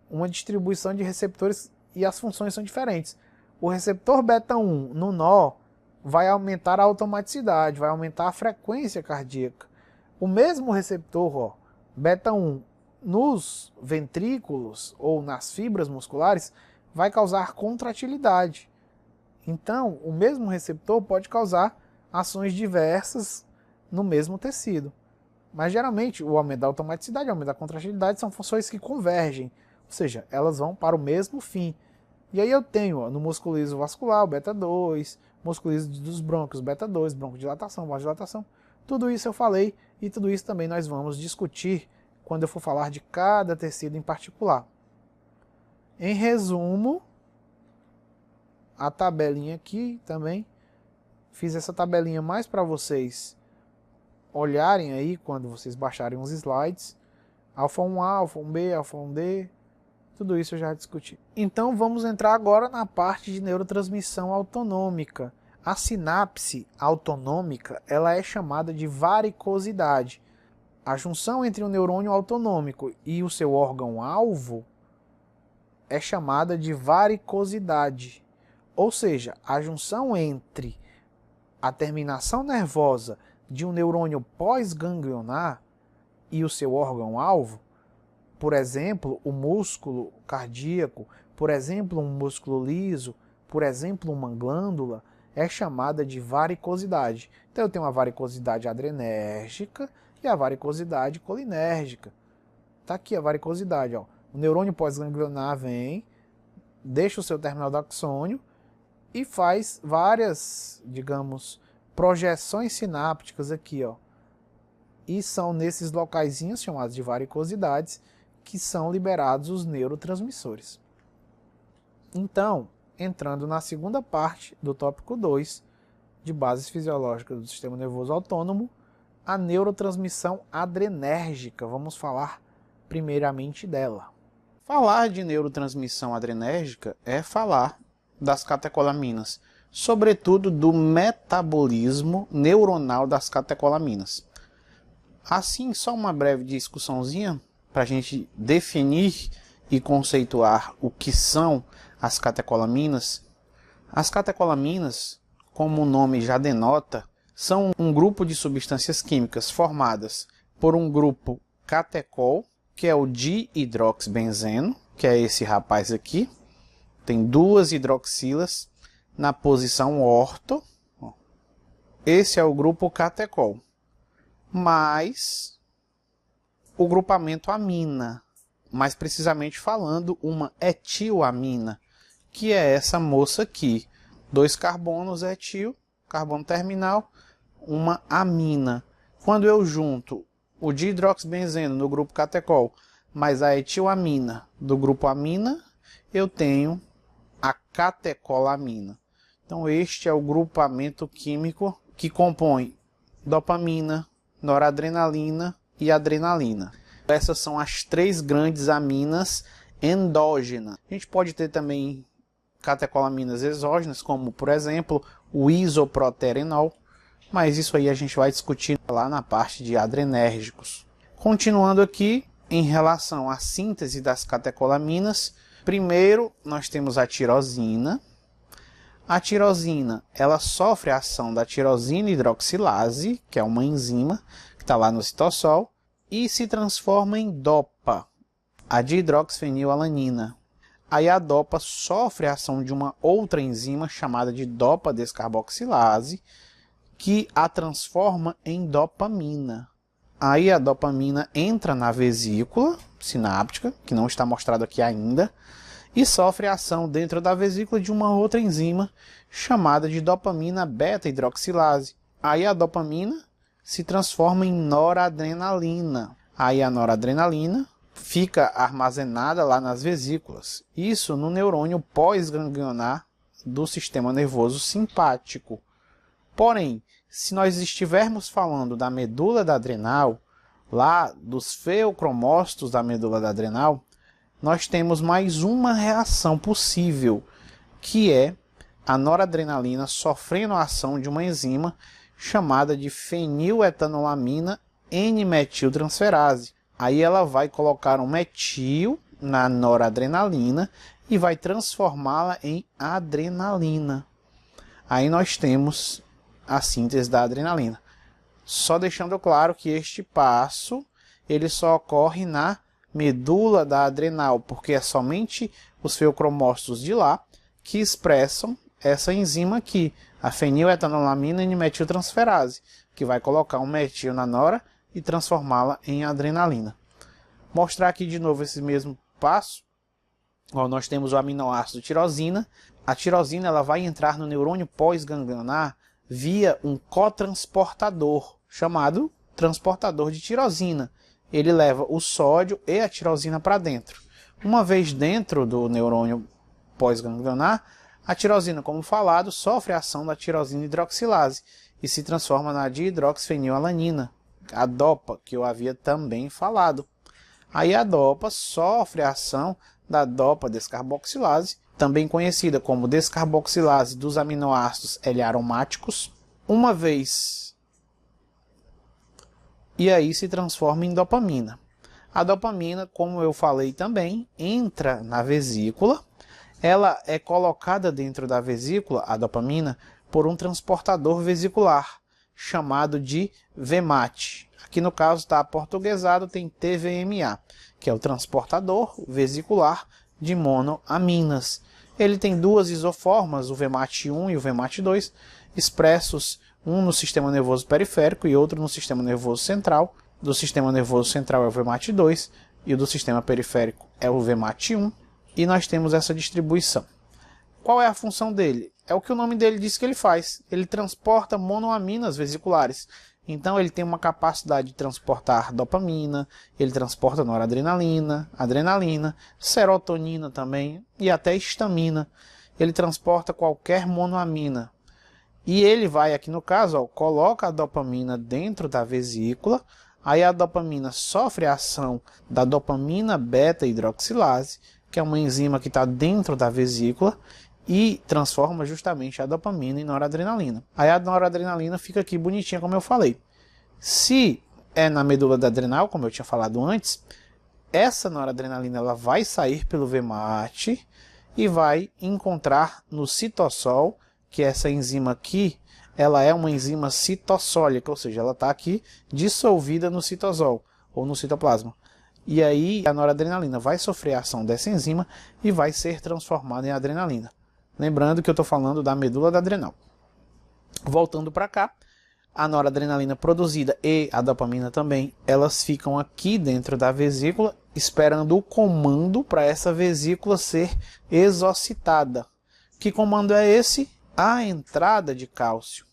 uma distribuição de receptores e as funções são diferentes. O receptor beta 1 no nó vai aumentar a automaticidade, vai aumentar a frequência cardíaca. O mesmo receptor, ó, beta 1 nos ventrículos ou nas fibras musculares vai causar contratilidade. Então, o mesmo receptor pode causar ações diversas no mesmo tecido. Mas geralmente o aumento da automaticidade e o aumento da contratilidade são funções que convergem, ou seja, elas vão para o mesmo fim. E aí eu tenho ó, no músculo liso vascular o beta 2, músculo liso dos brônquios beta 2, broncodilatação, vasodilatação. Tudo isso eu falei e tudo isso também nós vamos discutir quando eu for falar de cada tecido em particular. Em resumo, a tabelinha aqui também, fiz essa tabelinha mais para vocês olharem aí quando vocês baixarem os slides. Alfa 1A, alfa 1B, alfa 1D, tudo isso eu já discuti. Então vamos entrar agora na parte de neurotransmissão autonômica. A sinapse autonômica ela é chamada de varicosidade. A junção entre o neurônio autonômico e o seu órgão-alvo é chamada de varicosidade. Ou seja, a junção entre a terminação nervosa de um neurônio pós-ganglionar e o seu órgão-alvo, por exemplo, o músculo cardíaco, por exemplo, um músculo liso, por exemplo, uma glândula, é chamada de varicosidade. Então eu tenho a varicosidade adrenérgica e a varicosidade colinérgica. Está aqui a varicosidade. Ó. O neurônio pós-ganglionar vem, deixa o seu terminal do axônio e faz várias, digamos, projeções sinápticas aqui. Ó. E são nesses locaizinhos chamados de varicosidades que são liberados os neurotransmissores. Então, entrando na segunda parte do tópico 2, de bases fisiológicas do sistema nervoso autônomo, a neurotransmissão adrenérgica. Vamos falar primeiramente dela. Falar de neurotransmissão adrenérgica é falar das catecolaminas, sobretudo do metabolismo neuronal das catecolaminas. Assim, só uma breve discussãozinha para a gente definir e conceituar o que são as catecolaminas. As catecolaminas, como o nome já denota, são um grupo de substâncias químicas formadas por um grupo catecol, que é o dihidroxibenzeno, que é esse rapaz aqui. Tem duas hidroxilas na posição orto. Esse é o grupo catecol. Mais o grupamento amina, mais precisamente falando, uma etilamina, que é essa moça aqui. 2 carbonos etil, carbono terminal, uma amina. Quando eu junto o dihidroxibenzeno no grupo catecol mais a etilamina do grupo amina, eu tenho a catecolamina. Então este é o grupamento químico que compõe dopamina, noradrenalina e adrenalina. Essas são as três grandes aminas endógenas. A gente pode ter também catecolaminas exógenas, como por exemplo o isoproterenol, mas isso aí a gente vai discutir lá na parte de adrenérgicos. Continuando aqui, em relação à síntese das catecolaminas, primeiro nós temos a tirosina. A tirosina, ela sofre a ação da tirosina hidroxilase, que é uma enzima que está lá no citossol, e se transforma em DOPA, a dihidroxifenilalanina. Aí a DOPA sofre a ação de uma outra enzima chamada de DOPA descarboxilase, que a transforma em dopamina. Aí a dopamina entra na vesícula sináptica, que não está mostrado aqui ainda, e sofre a ação dentro da vesícula de uma outra enzima chamada de dopamina beta-hidroxilase. Aí a dopamina se transforma em noradrenalina. Aí a noradrenalina fica armazenada lá nas vesículas. Isso no neurônio pós-ganglionar do sistema nervoso simpático. Porém, se nós estivermos falando da medula da adrenal, lá dos feocromócitos da medula da adrenal, nós temos mais uma reação possível, que é a noradrenalina sofrendo a ação de uma enzima chamada de feniletanolamina N-metiltransferase. Aí ela vai colocar um metil na noradrenalina e vai transformá-la em adrenalina. Aí nós temos a síntese da adrenalina. Só deixando claro que este passo ele só ocorre na medula da adrenal, porque é somente os feocromócitos de lá que expressam essa enzima aqui, a feniletanolamina N-metiltransferase, que vai colocar um metil na nora e transformá-la em adrenalina. Mostrar aqui de novo esse mesmo passo. Ó, nós temos o aminoácido tirosina. A tirosina ela vai entrar no neurônio pós-ganglionar via um cotransportador, chamado transportador de tirosina. Ele leva o sódio e a tirosina para dentro. Uma vez dentro do neurônio pós-ganglionar, a tirosina, como falado, sofre a ação da tirosina hidroxilase e se transforma na dihidroxifenilalanina, a DOPA, que eu havia também falado. Aí a DOPA sofre a ação da DOPA descarboxilase, também conhecida como descarboxilase dos aminoácidos L-aromáticos, uma vez, e aí se transforma em dopamina. A dopamina, como eu falei também, entra na vesícula. Ela é colocada dentro da vesícula, a dopamina, por um transportador vesicular, chamado de VMAT. Aqui no caso está aportuguesado, tem TVMA, que é o transportador vesicular de monoaminas. Ele tem duas isoformas, o VMAT1 e o VMAT2, expressos um no sistema nervoso periférico e outro no sistema nervoso central. Do sistema nervoso central é o VMAT2 e o do sistema periférico é o VMAT1. E nós temos essa distribuição. Qual é a função dele? É o que o nome dele diz que ele faz. Ele transporta monoaminas vesiculares. Então ele tem uma capacidade de transportar dopamina, ele transporta noradrenalina, adrenalina, serotonina também e até histamina. Ele transporta qualquer monoamina. E ele vai aqui no caso, ó, coloca a dopamina dentro da vesícula, aí a dopamina sofre a ação da dopamina beta-hidroxilase, que é uma enzima que está dentro da vesícula, e transforma justamente a dopamina em noradrenalina. Aí a noradrenalina fica aqui bonitinha, como eu falei. Se é na medula da adrenal, como eu tinha falado antes, essa noradrenalina ela vai sair pelo VMAT e vai encontrar no citossol, que essa enzima aqui, ela é uma enzima citossólica, ou seja, ela está aqui dissolvida no citosol, ou no citoplasma. E aí a noradrenalina vai sofrer a ação dessa enzima e vai ser transformada em adrenalina. Lembrando que eu estou falando da medula da adrenal. Voltando para cá, a noradrenalina produzida e a dopamina também, elas ficam aqui dentro da vesícula, esperando o comando para essa vesícula ser exocitada. Que comando é esse? A entrada de cálcio.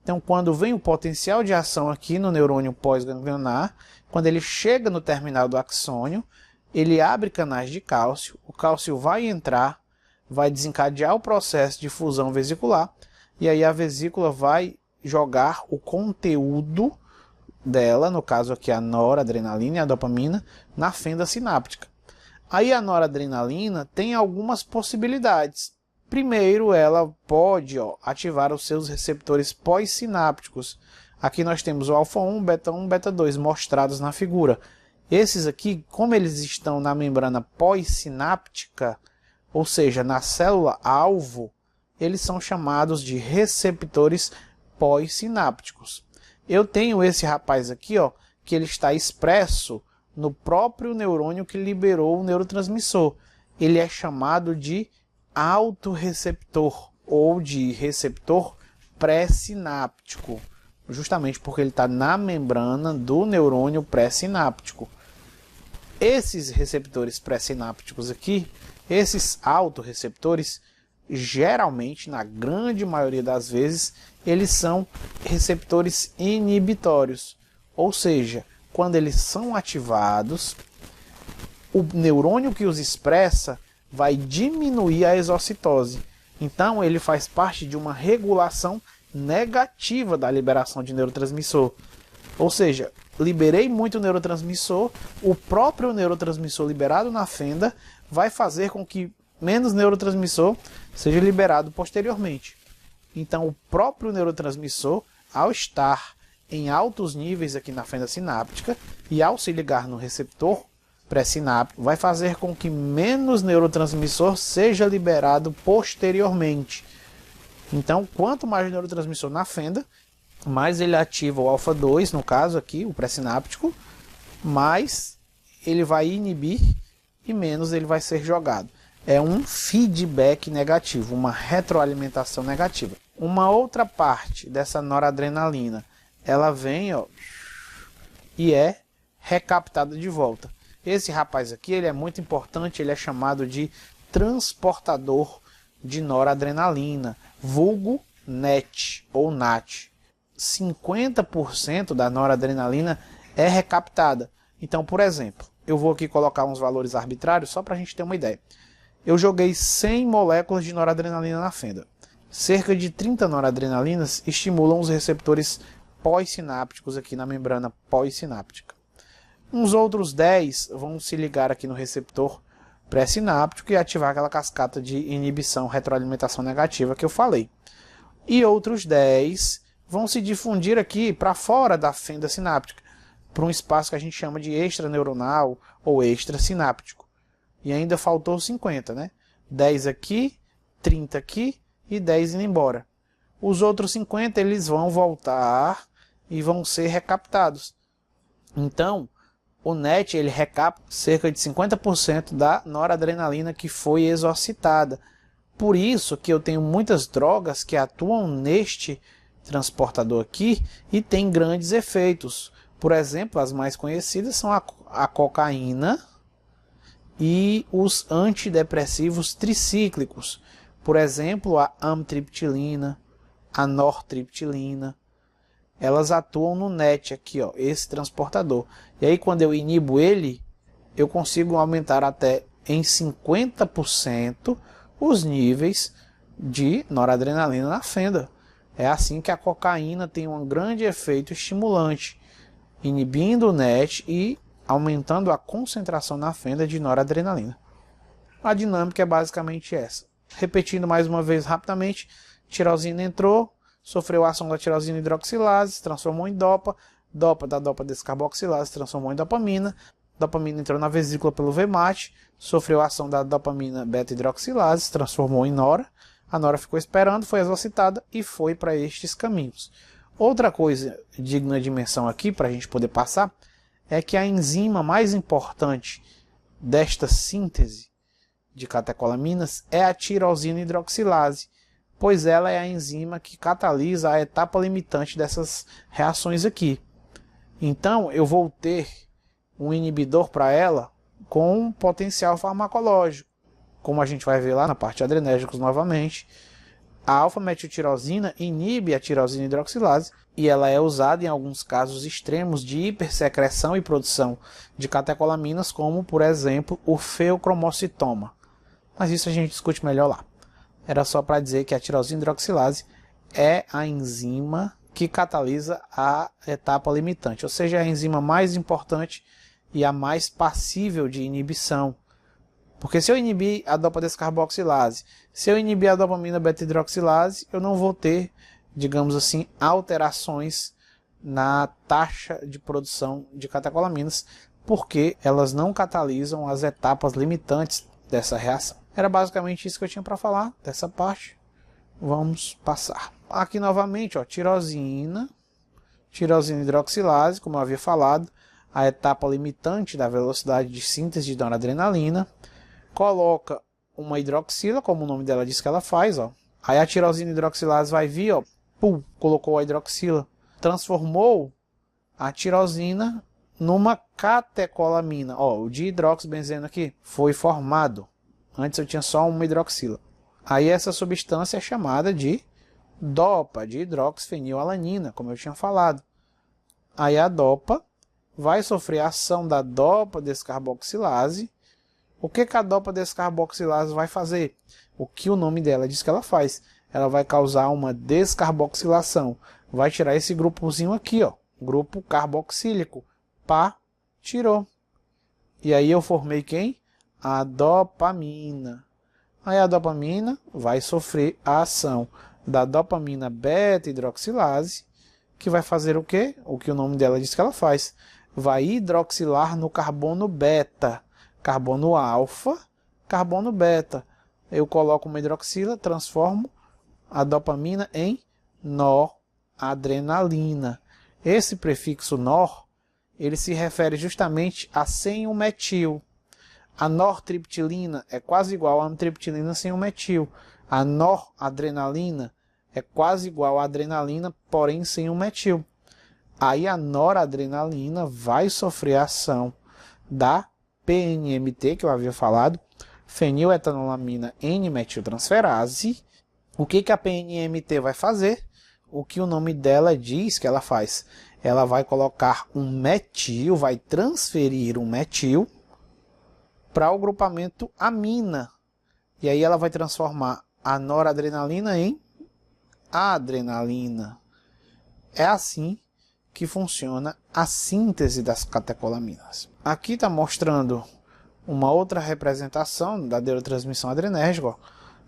Então, quando vem o potencial de ação aqui no neurônio pós-ganglionar, quando ele chega no terminal do axônio, ele abre canais de cálcio, o cálcio vai entrar, vai desencadear o processo de fusão vesicular, e aí a vesícula vai jogar o conteúdo dela, no caso aqui a noradrenalina e a dopamina, na fenda sináptica. Aí a noradrenalina tem algumas possibilidades. Primeiro, ela pode ativar os seus receptores pós-sinápticos. Aqui nós temos o alfa-1, beta-1, beta-2 mostrados na figura. Esses aqui, como eles estão na membrana pós-sináptica, ou seja, na célula-alvo, eles são chamados de receptores pós-sinápticos. Eu tenho esse rapaz aqui, que ele está expresso no próprio neurônio que liberou o neurotransmissor. Ele é chamado de autorreceptor ou de receptor pré-sináptico, justamente porque ele está na membrana do neurônio pré-sináptico. Esses receptores pré-sinápticos aqui, esses autorreceptores, geralmente, na grande maioria das vezes, eles são receptores inibitórios, ou seja, quando eles são ativados, o neurônio que os expressa vai diminuir a exocitose. Então, ele faz parte de uma regulação negativa da liberação de neurotransmissor. Ou seja, liberei muito neurotransmissor, o próprio neurotransmissor liberado na fenda vai fazer com que menos neurotransmissor seja liberado posteriormente. Então, o próprio neurotransmissor, ao estar em altos níveis aqui na fenda sináptica e ao se ligar no receptor pré-sináptico, vai fazer com que menos neurotransmissor seja liberado posteriormente. Então, quanto mais neurotransmissor na fenda, mais ele ativa o alfa-2, no caso aqui, o pré-sináptico, mais ele vai inibir e menos ele vai ser jogado. É um feedback negativo, uma retroalimentação negativa. Uma outra parte dessa noradrenalina, ela vem e é recaptada de volta. Esse rapaz aqui, ele é muito importante, ele é chamado de transportador de noradrenalina, vulgo NET ou NAT. 50% da noradrenalina é recaptada. Então, por exemplo, eu vou aqui colocar uns valores arbitrários só para a gente ter uma ideia. Eu joguei 100 moléculas de noradrenalina na fenda. Cerca de 30 noradrenalinas estimulam os receptores pós-sinápticos aqui na membrana pós-sináptica. Uns outros 10 vão se ligar aqui no receptor pré-sináptico e ativar aquela cascata de inibição, retroalimentação negativa que eu falei. E outros 10 vão se difundir aqui para fora da fenda sináptica, para um espaço que a gente chama de extraneuronal ou extrasináptico. E ainda faltou 50, né? 10 aqui, 30 aqui e 10 indo embora. Os outros 50 eles vão voltar e vão ser recaptados. Então, o NET ele recapta cerca de 50% da noradrenalina que foi exorcitada. Por isso que eu tenho muitas drogas que atuam neste transportador aqui e tem grandes efeitos. Por exemplo, as mais conhecidas são a cocaína e os antidepressivos tricíclicos. Por exemplo, a amitriptilina, a nortriptilina. Elas atuam no NET aqui, esse transportador. E aí quando eu inibo ele, eu consigo aumentar até em 50% os níveis de noradrenalina na fenda. É assim que a cocaína tem um grande efeito estimulante, inibindo o NET e aumentando a concentração na fenda de noradrenalina. A dinâmica é basicamente essa. Repetindo mais uma vez rapidamente, tirosina entrou, sofreu a ação da tirosina hidroxilase, se transformou em dopa, da dopa descarboxilase se transformou em dopamina, dopamina entrou na vesícula pelo VMAT, sofreu a ação da dopamina beta-hidroxilase, se transformou em nora, a nora ficou esperando, foi exorcitada e foi para estes caminhos. Outra coisa digna de menção aqui, para a gente poder passar, é que a enzima mais importante desta síntese de catecolaminas é a tirosina hidroxilase, pois ela é a enzima que catalisa a etapa limitante dessas reações aqui. Então, eu vou ter um inibidor para ela com um potencial farmacológico, como a gente vai ver lá na parte de adrenérgicos novamente. A alfa-metiltirosina inibe a tirosina hidroxilase e ela é usada em alguns casos extremos de hipersecreção e produção de catecolaminas, como, por exemplo, o feocromocitoma. Mas isso a gente discute melhor lá. Era só para dizer que a tirosina hidroxilase é a enzima que catalisa a etapa limitante, ou seja, a enzima mais importante e a mais passível de inibição. Porque se eu inibir a dopa-descarboxilase, se eu inibir a dopamina beta-hidroxilase, eu não vou ter, digamos assim, alterações na taxa de produção de catecolaminas, porque elas não catalisam as etapas limitantes dessa reação. Era basicamente isso que eu tinha para falar dessa parte. Vamos passar. Aqui novamente, ó, tirosina hidroxilase, como eu havia falado, a etapa limitante da velocidade de síntese de noradrenalina. Coloca uma hidroxila, como o nome dela diz que ela faz, ó. Aí a tirosina hidroxilase vai vir, ó, pum, colocou a hidroxila, transformou a tirosina numa catecolamina. Ó, o dihidroxibenzeno aqui foi formado. Antes eu tinha só uma hidroxila. Aí essa substância é chamada de dopa, de hidroxifenilalanina, como eu tinha falado. Aí a dopa vai sofrer a ação da dopa-descarboxilase. O que a dopa-descarboxilase vai fazer? O que o nome dela diz que ela faz? Ela vai causar uma descarboxilação. Vai tirar esse grupozinho aqui, ó, grupo carboxílico. Pá, tirou. E aí eu formei quem? A dopamina. Aí a dopamina vai sofrer a ação da dopamina beta-hidroxilase, que vai fazer o quê? O que o nome dela diz que ela faz. Vai hidroxilar no carbono beta. Carbono alfa, carbono beta. Eu coloco uma hidroxila, transformo a dopamina em noradrenalina. Esse prefixo nor, ele se refere justamente a sem o metil. A nortriptilina é quase igual a amitriptilina sem o metil. A noradrenalina é quase igual a adrenalina, porém sem o metil. Aí a noradrenalina vai sofrer a ação da PNMT, que eu havia falado, feniletanolamina N-metiltransferase. O que a PNMT vai fazer? O que o nome dela diz que ela faz? Ela vai colocar um metil, vai transferir um metil para o grupamento amina. E aí ela vai transformar a noradrenalina em adrenalina. É assim que funciona a síntese das catecolaminas. Aqui está mostrando uma outra representação da neurotransmissão adrenérgica,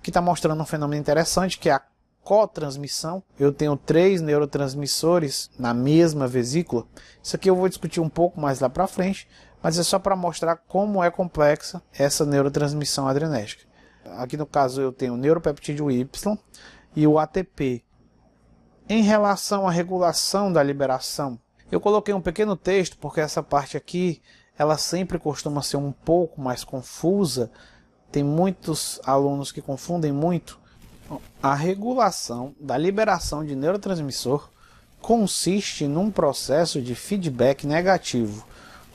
que está mostrando um fenômeno interessante, que é a cotransmissão. Eu tenho 3 neurotransmissores na mesma vesícula. Isso aqui eu vou discutir um pouco mais lá para frente, mas é só para mostrar como é complexa essa neurotransmissão adrenérgica. Aqui no caso eu tenho o neuropeptídeo Y e o ATP. Em relação à regulação da liberação, eu coloquei um pequeno texto, porque essa parte aqui, ela sempre costuma ser um pouco mais confusa. Tem muitos alunos que confundem muito. A regulação da liberação de neurotransmissor consiste num processo de feedback negativo,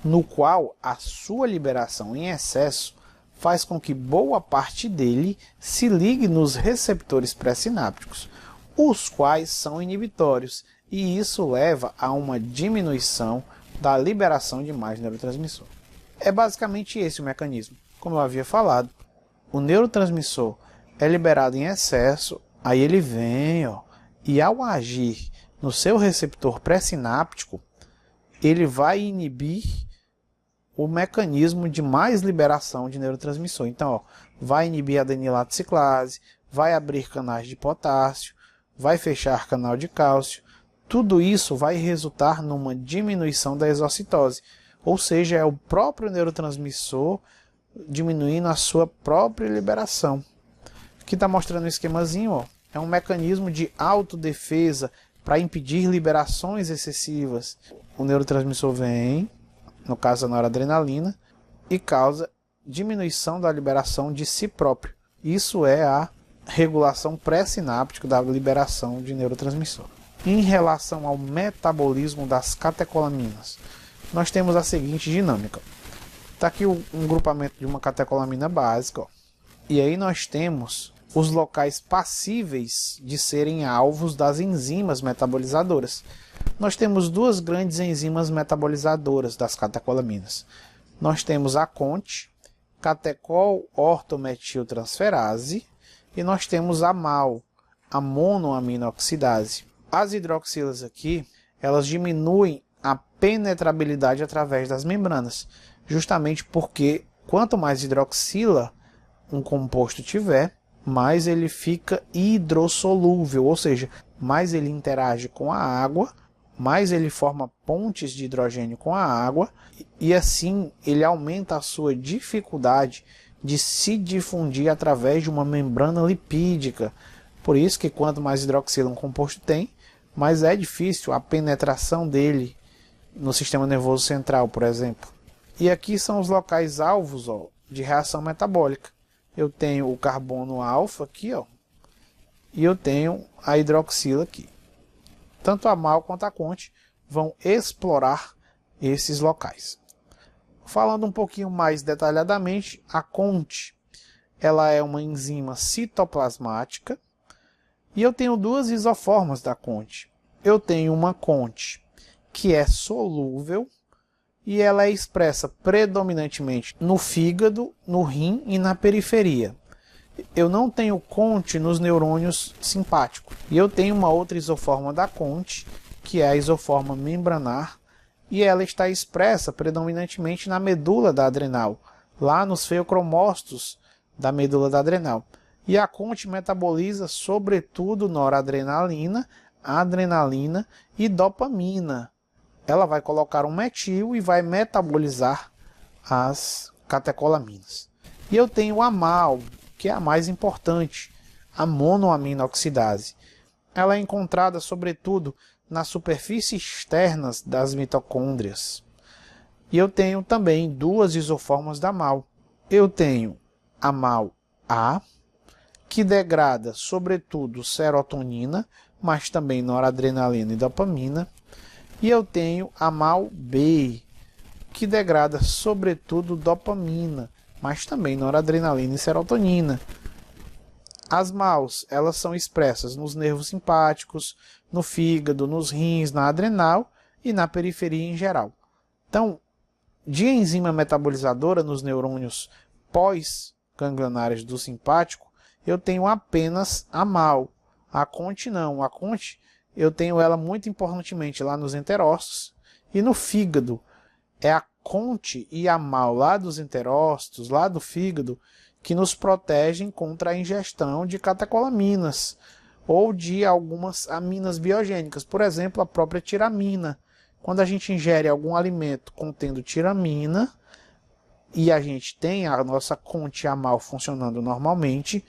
no qual a sua liberação em excesso faz com que boa parte dele se ligue nos receptores pré-sinápticos, os quais são inibitórios, e isso leva a uma diminuição da liberação de mais neurotransmissor. É basicamente esse o mecanismo. Como eu havia falado, o neurotransmissor é liberado em excesso, aí ele vem, ó, e ao agir no seu receptor pré-sináptico, ele vai inibir o mecanismo de mais liberação de neurotransmissor. Então, ó, vai inibir a adenilato ciclase, vai abrir canais de potássio, vai fechar canal de cálcio. Tudo isso vai resultar numa diminuição da exocitose, ou seja, é o próprio neurotransmissor diminuindo a sua própria liberação. Aqui está mostrando um esquemazinho, ó, é um mecanismo de autodefesa para impedir liberações excessivas. O neurotransmissor vem, no caso a noradrenalina, e causa diminuição da liberação de si próprio. Isso é a regulação pré-sináptica da liberação de neurotransmissor. Em relação ao metabolismo das catecolaminas, nós temos a seguinte dinâmica. Está aqui um grupamento de uma catecolamina básica, ó. E aí nós temos os locais passíveis de serem alvos das enzimas metabolizadoras. Nós temos duas grandes enzimas metabolizadoras das catecolaminas. Nós temos a CONT, catecol-ortometiltransferase, e nós temos a MAO, a monoaminoxidase. As hidroxilas aqui, elas diminuem a penetrabilidade através das membranas, justamente porque quanto mais hidroxila um composto tiver, mais ele fica hidrossolúvel, ou seja, mais ele interage com a água, mais ele forma pontes de hidrogênio com a água, e assim ele aumenta a sua dificuldade de se difundir através de uma membrana lipídica. Por isso que quanto mais hidroxila um composto tem, mais é difícil a penetração dele no sistema nervoso central, por exemplo. E aqui são os locais alvos, ó, de reação metabólica. Eu tenho o carbono alfa aqui, ó, e eu tenho a hidroxila aqui. Tanto a MAO quanto a CONT vão explorar esses locais. Falando um pouquinho mais detalhadamente, a CONT, ela é uma enzima citoplasmática, e eu tenho duas isoformas da CONT. Eu tenho uma CONT que é solúvel, e ela é expressa predominantemente no fígado, no rim e na periferia. Eu não tenho CONT nos neurônios simpáticos. E eu tenho uma outra isoforma da CONT, que é a isoforma membranar, e ela está expressa predominantemente na medula da adrenal, lá nos feocromócitos da medula da adrenal. E a CONT metaboliza sobretudo noradrenalina, adrenalina e dopamina. Ela vai colocar um metil e vai metabolizar as catecolaminas. E eu tenho a MAO, que é a mais importante, a monoaminoxidase. Ela é encontrada sobretudo nas superfícies externas das mitocôndrias. E eu tenho também duas isoformas da MAO. Eu tenho a MAO-A, que degrada sobretudo serotonina, mas também noradrenalina e dopamina. E eu tenho a MAO-B, que degrada sobretudo dopamina, mas também noradrenalina e serotonina. As MAOs, elas são expressas nos nervos simpáticos, no fígado, nos rins, na adrenal e na periferia em geral. Então, de enzima metabolizadora nos neurônios pós-ganglionares do simpático, eu tenho apenas a MAO. A CONT não. A CONT eu tenho ela muito importantemente lá nos enterócitos e no fígado. É a CONT e a MAO lá dos enterócitos, lá do fígado, que nos protegem contra a ingestão de catecolaminas ou de algumas aminas biogênicas. Por exemplo, a própria tiramina. Quando a gente ingere algum alimento contendo tiramina e a gente tem a nossa CONT e a MAO funcionando normalmente,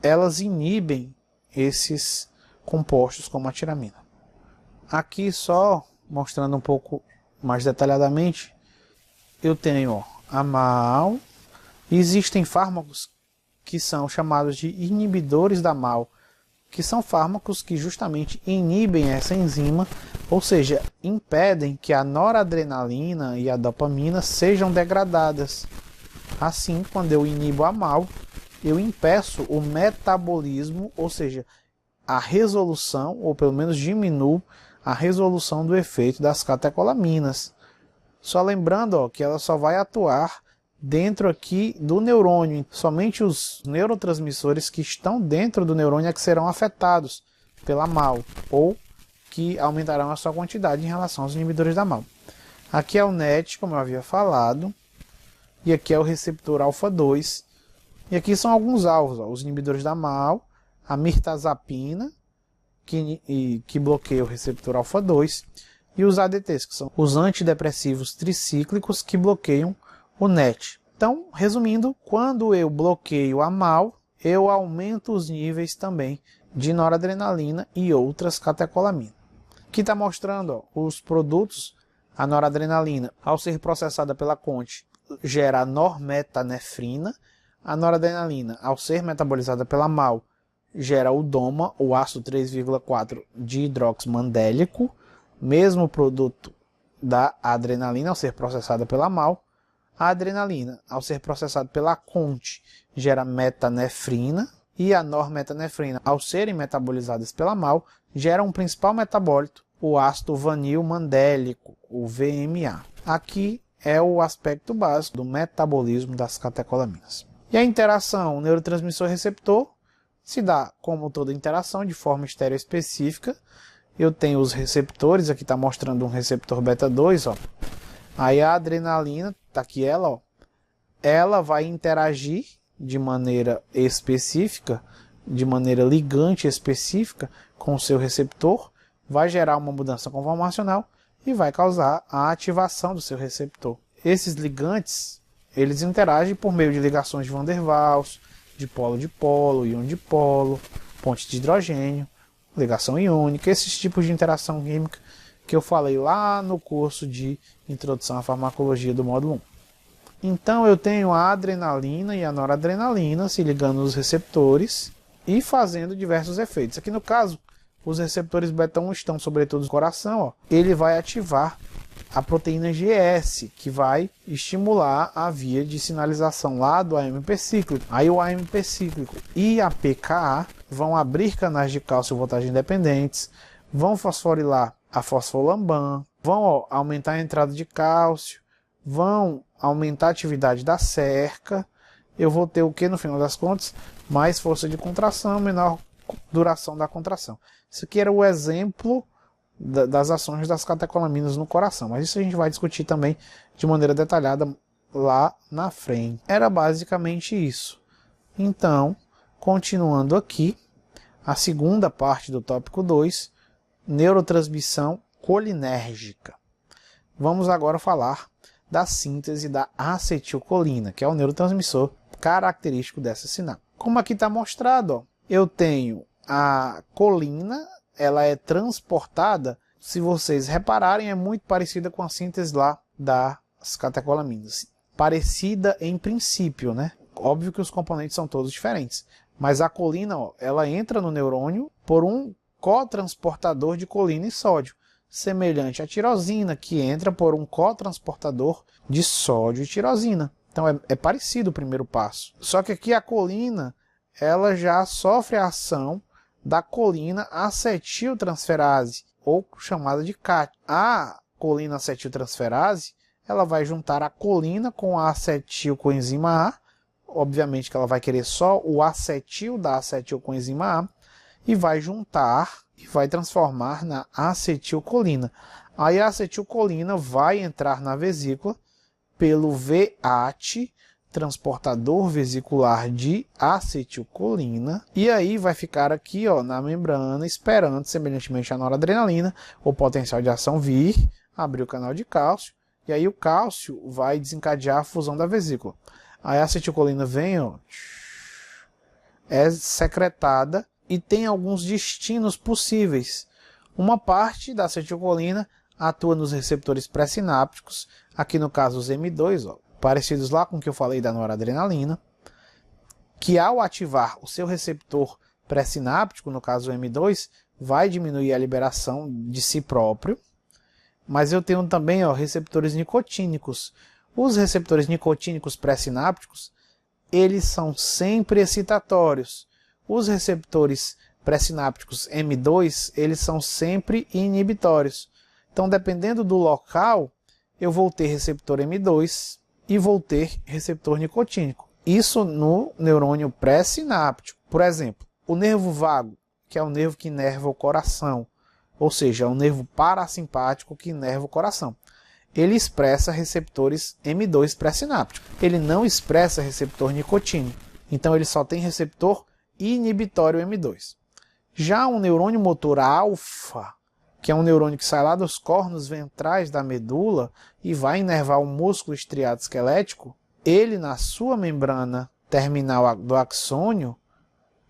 elas inibem esses compostos como a tiramina. Aqui só mostrando um pouco mais detalhadamente, eu tenho a MAO. Existem fármacos que são chamados de inibidores da MAO, que são fármacos que justamente inibem essa enzima, ou seja, impedem que a noradrenalina e a dopamina sejam degradadas. Assim, quando eu inibo a MAO, eu impeço o metabolismo, ou seja, a resolução, ou pelo menos diminuo a resolução do efeito das catecolaminas. Só lembrando que ela só vai atuar dentro aqui do neurônio. Somente os neurotransmissores que estão dentro do neurônio é que serão afetados pela MAO, ou que aumentarão a sua quantidade em relação aos inibidores da MAO. Aqui é o NET, como eu havia falado, e aqui é o receptor alfa-2, e aqui são alguns alvos, os inibidores da MAO, a mirtazapina, que bloqueia o receptor alfa-2, e os ADTs, que são os antidepressivos tricíclicos que bloqueiam o NET. Então, resumindo, quando eu bloqueio a MAO, eu aumento os níveis também de noradrenalina e outras catecolaminas. Aqui está mostrando os produtos, a noradrenalina, ao ser processada pela CONT, gera normetanefrina, a noradrenalina, ao ser metabolizada pela MAO, gera o DOMA, o ácido 3,4 dihidroximandélico, mesmo produto da adrenalina ao ser processada pela MAO. A adrenalina, ao ser processada pela CONT, gera metanefrina, e a normetanefrina, ao serem metabolizadas pela MAO, geram um principal metabólito, o ácido vanil-mandélico, o VMA. Aqui é o aspecto básico do metabolismo das catecolaminas. E a interação neurotransmissor-receptor se dá, como toda interação, de forma estereoespecífica. Eu tenho os receptores, aqui está mostrando um receptor beta 2, ó. Aí a adrenalina, tá aqui ela, ó. Ela vai interagir de maneira específica, de maneira ligante específica com o seu receptor, vai gerar uma mudança conformacional e vai causar a ativação do seu receptor. Esses ligantes, eles interagem por meio de ligações de Van der Waals, de polo, íon de polo, ponte de hidrogênio, ligação iônica, esses tipos de interação química que eu falei lá no curso de Introdução à Farmacologia do módulo 1. Então eu tenho a adrenalina e a noradrenalina se ligando nos receptores e fazendo diversos efeitos. Aqui no caso, os receptores beta 1 estão sobretudo no coração, ó. Ele vai ativar a proteína GS, que vai estimular a via de sinalização lá do AMP cíclico. Aí o AMP cíclico e a PKA vão abrir canais de cálcio voltagem independentes, vão fosforilar a fosfolamban, vão aumentar a entrada de cálcio, vão aumentar a atividade da cerca. Eu vou ter o que no final das contas? Mais força de contração, menor duração da contração. Isso aqui era o exemplo das ações das catecolaminas no coração, mas isso a gente vai discutir também de maneira detalhada lá na frente. Era basicamente isso. Então, continuando aqui, a segunda parte do tópico 2, neurotransmissão colinérgica. Vamos agora falar da síntese da acetilcolina, que é o neurotransmissor característico dessa sinapse. Como aqui está mostrado, ó, eu tenho a colina, ela é transportada, se vocês repararem, é muito parecida com a síntese lá das catecolaminas. Parecida em princípio, né? Óbvio que os componentes são todos diferentes, mas a colina, ó, ela entra no neurônio por um cotransportador de colina e sódio, semelhante à tirosina, que entra por um cotransportador de sódio e tirosina. Então é parecido o primeiro passo. Só que aqui a colina, ela já sofre a ação da colina acetiltransferase, ou chamada de CAT. A colina acetiltransferase, ela vai juntar a colina com a acetilcoenzima A, obviamente que ela vai querer só o acetil da acetilcoenzima A, e vai juntar e vai transformar na acetilcolina. Aí a acetilcolina vai entrar na vesícula pelo VAT, transportador vesicular de acetilcolina, e aí vai ficar aqui, ó, na membrana, esperando, semelhantemente à noradrenalina, o potencial de ação vir, abrir o canal de cálcio, e aí o cálcio vai desencadear a fusão da vesícula. Aí a acetilcolina vem, ó, é secretada e tem alguns destinos possíveis. Uma parte da acetilcolina atua nos receptores pré-sinápticos, aqui no caso os M2, ó, parecidos lá com o que eu falei da noradrenalina, que ao ativar o seu receptor pré-sináptico, no caso o M2, vai diminuir a liberação de si próprio. Mas eu tenho também, ó, receptores nicotínicos. Os receptores nicotínicos pré-sinápticos, eles são sempre excitatórios. Os receptores pré-sinápticos M2, eles são sempre inibitórios. Então, dependendo do local, eu vou ter receptor M2 e vou ter receptor nicotínico. Isso no neurônio pré-sináptico. Por exemplo, o nervo vago, que é o nervo que inerva o coração, ou seja, é o nervo parasimpático que inerva o coração. Ele expressa receptores M2 pré-sinápticos. Ele não expressa receptor nicotínico. Então, ele só tem receptor inibitório M2. Já o neurônio motor alfa, que é um neurônio que sai lá dos cornos ventrais da medula e vai inervar o músculo estriado esquelético, ele na sua membrana terminal do axônio,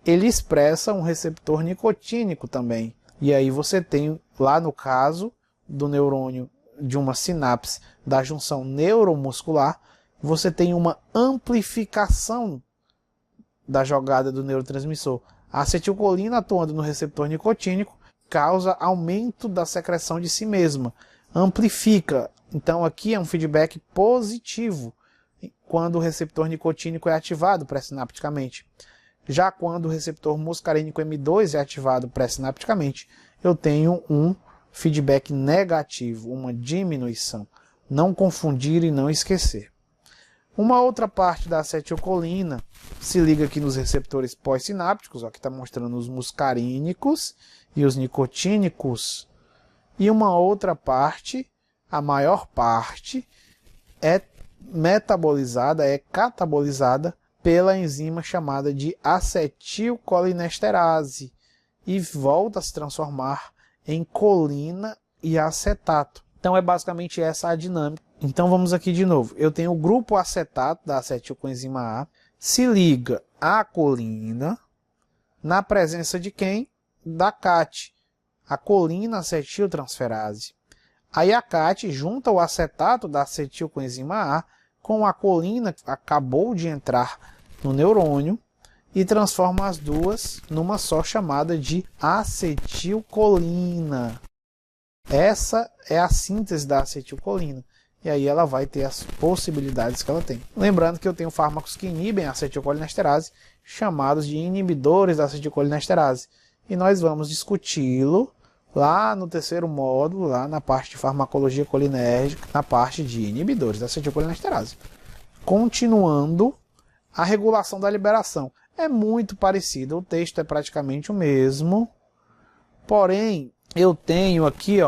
ele expressa um receptor nicotínico também. E aí você tem, lá no caso do neurônio de uma sinapse da junção neuromuscular, você tem uma amplificação da jogada do neurotransmissor. A acetilcolina atuando no receptor nicotínico causa aumento da secreção de si mesma, amplifica. Então aqui é um feedback positivo quando o receptor nicotínico é ativado pré-sinapticamente. Já quando o receptor muscarínico M2 é ativado pré-sinapticamente, eu tenho um feedback negativo, uma diminuição. Não confundir e não esquecer. Uma outra parte da acetilcolina se liga aqui nos receptores pós-sinápticos, que está mostrando os muscarínicos e os nicotínicos. E uma outra parte, a maior parte, é metabolizada, é catabolizada pela enzima chamada de acetilcolinesterase e volta a se transformar em colina e acetato. Então é basicamente essa a dinâmica. Então vamos aqui de novo. Eu tenho o grupo acetato da acetilcoenzima A, se liga à colina, na presença de quem? Da CAT, a colina acetiltransferase. Aí a CAT junta o acetato da acetilcoenzima A com a colina que acabou de entrar no neurônio e transforma as duas numa só, chamada de acetilcolina. Essa é a síntese da acetilcolina. E aí ela vai ter as possibilidades que ela tem. Lembrando que eu tenho fármacos que inibem a acetilcolinesterase, chamados de inibidores da acetilcolinesterase. E nós vamos discuti-lo lá no terceiro módulo, lá na parte de farmacologia colinérgica, na parte de inibidores da acetilcolinesterase. Continuando, a regulação da liberação é muito parecida, o texto é praticamente o mesmo, porém eu tenho aqui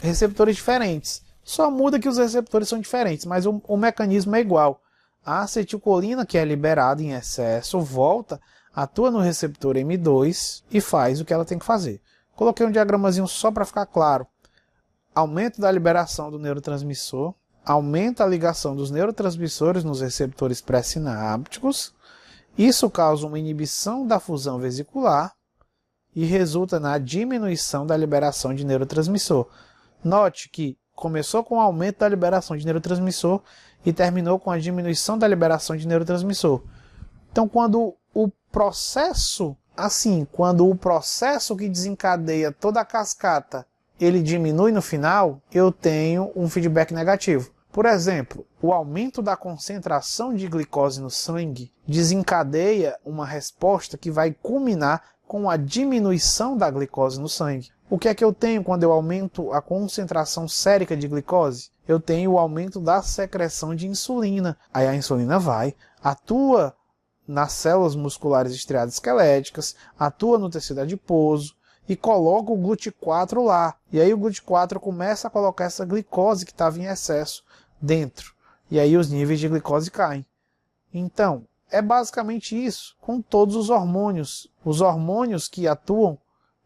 receptores diferentes. Só muda que os receptores são diferentes, mas o mecanismo é igual. A acetilcolina, que é liberada em excesso, volta, atua no receptor M2 e faz o que ela tem que fazer. Coloquei um diagramazinho só para ficar claro. Aumento da liberação do neurotransmissor, aumenta a ligação dos neurotransmissores nos receptores pré-sinápticos. Isso causa uma inibição da fusão vesicular e resulta na diminuição da liberação de neurotransmissor. Note que começou com o aumento da liberação de neurotransmissor e terminou com a diminuição da liberação de neurotransmissor. Então, quando o processo que desencadeia toda a cascata, ele diminui no final, eu tenho um feedback negativo. Por exemplo, o aumento da concentração de glicose no sangue desencadeia uma resposta que vai culminar com a diminuição da glicose no sangue. O que é que eu tenho quando eu aumento a concentração sérica de glicose? Eu tenho o aumento da secreção de insulina. Aí a insulina vai, atua nas células musculares estriadas esqueléticas, atua no tecido adiposo e coloca o GLUT4 lá. E aí o GLUT4 começa a colocar essa glicose que estava em excesso dentro. E aí os níveis de glicose caem. Então, é basicamente isso com todos os hormônios. Os hormônios que atuam,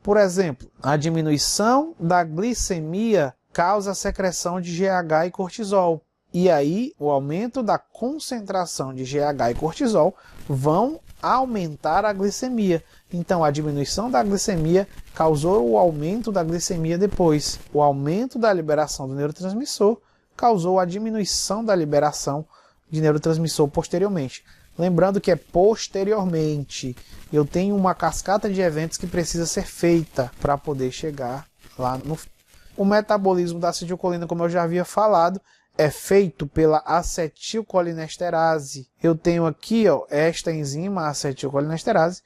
por exemplo, a diminuição da glicemia causa a secreção de GH e cortisol. E aí, o aumento da concentração de GH e cortisol vão aumentar a glicemia. Então, a diminuição da glicemia causou o aumento da glicemia depois. O aumento da liberação do neurotransmissor causou a diminuição da liberação de neurotransmissor posteriormente. Lembrando que é posteriormente. Eu tenho uma cascata de eventos que precisa ser feita para poder chegar lá no fim. O metabolismo da acetilcolina, como eu já havia falado, é feito pela acetilcolinesterase. Eu tenho aqui esta enzima, a acetilcolinesterase,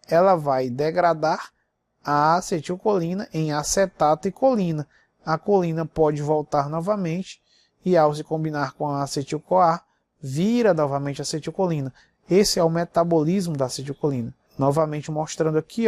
ela vai degradar a acetilcolina em acetato e colina. A colina pode voltar novamente e, ao se combinar com a acetil-CoA, vira novamente acetilcolina. Esse é o metabolismo da acetilcolina. Novamente mostrando aqui,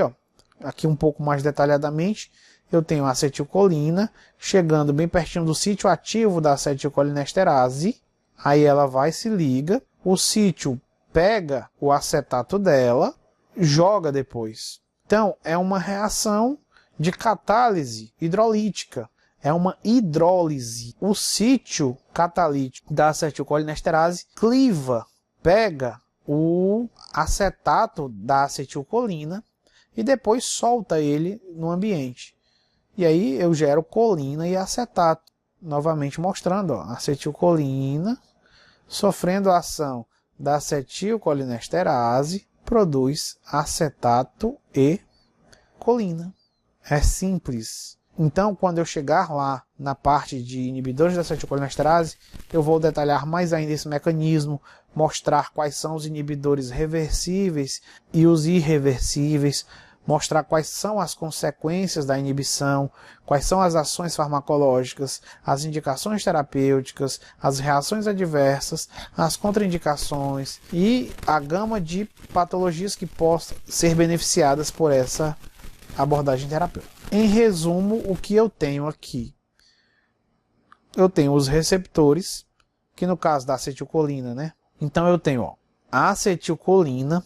aqui um pouco mais detalhadamente, eu tenho a acetilcolina chegando bem pertinho do sítio ativo da acetilcolinesterase. Aí ela vai, se liga, o sítio pega o acetato dela, joga depois. Então é uma reação de catálise hidrolítica. É uma hidrólise. O sítio catalítico da acetilcolinesterase cliva, pega o acetato da acetilcolina e depois solta ele no ambiente. E aí eu gero colina e acetato. Novamente mostrando, acetilcolina sofrendo a ação da acetilcolinesterase produz acetato e colina. É simples. Então, quando eu chegar lá na parte de inibidores da acetilcolinesterase, eu vou detalhar mais ainda esse mecanismo, mostrar quais são os inibidores reversíveis e os irreversíveis, mostrar quais são as consequências da inibição, quais são as ações farmacológicas, as indicações terapêuticas, as reações adversas, as contraindicações e a gama de patologias que possam ser beneficiadas por essa abordagem terapêutica. Em resumo, o que eu tenho aqui? Eu tenho os receptores, que no caso da acetilcolina, né? Então eu tenho a acetilcolina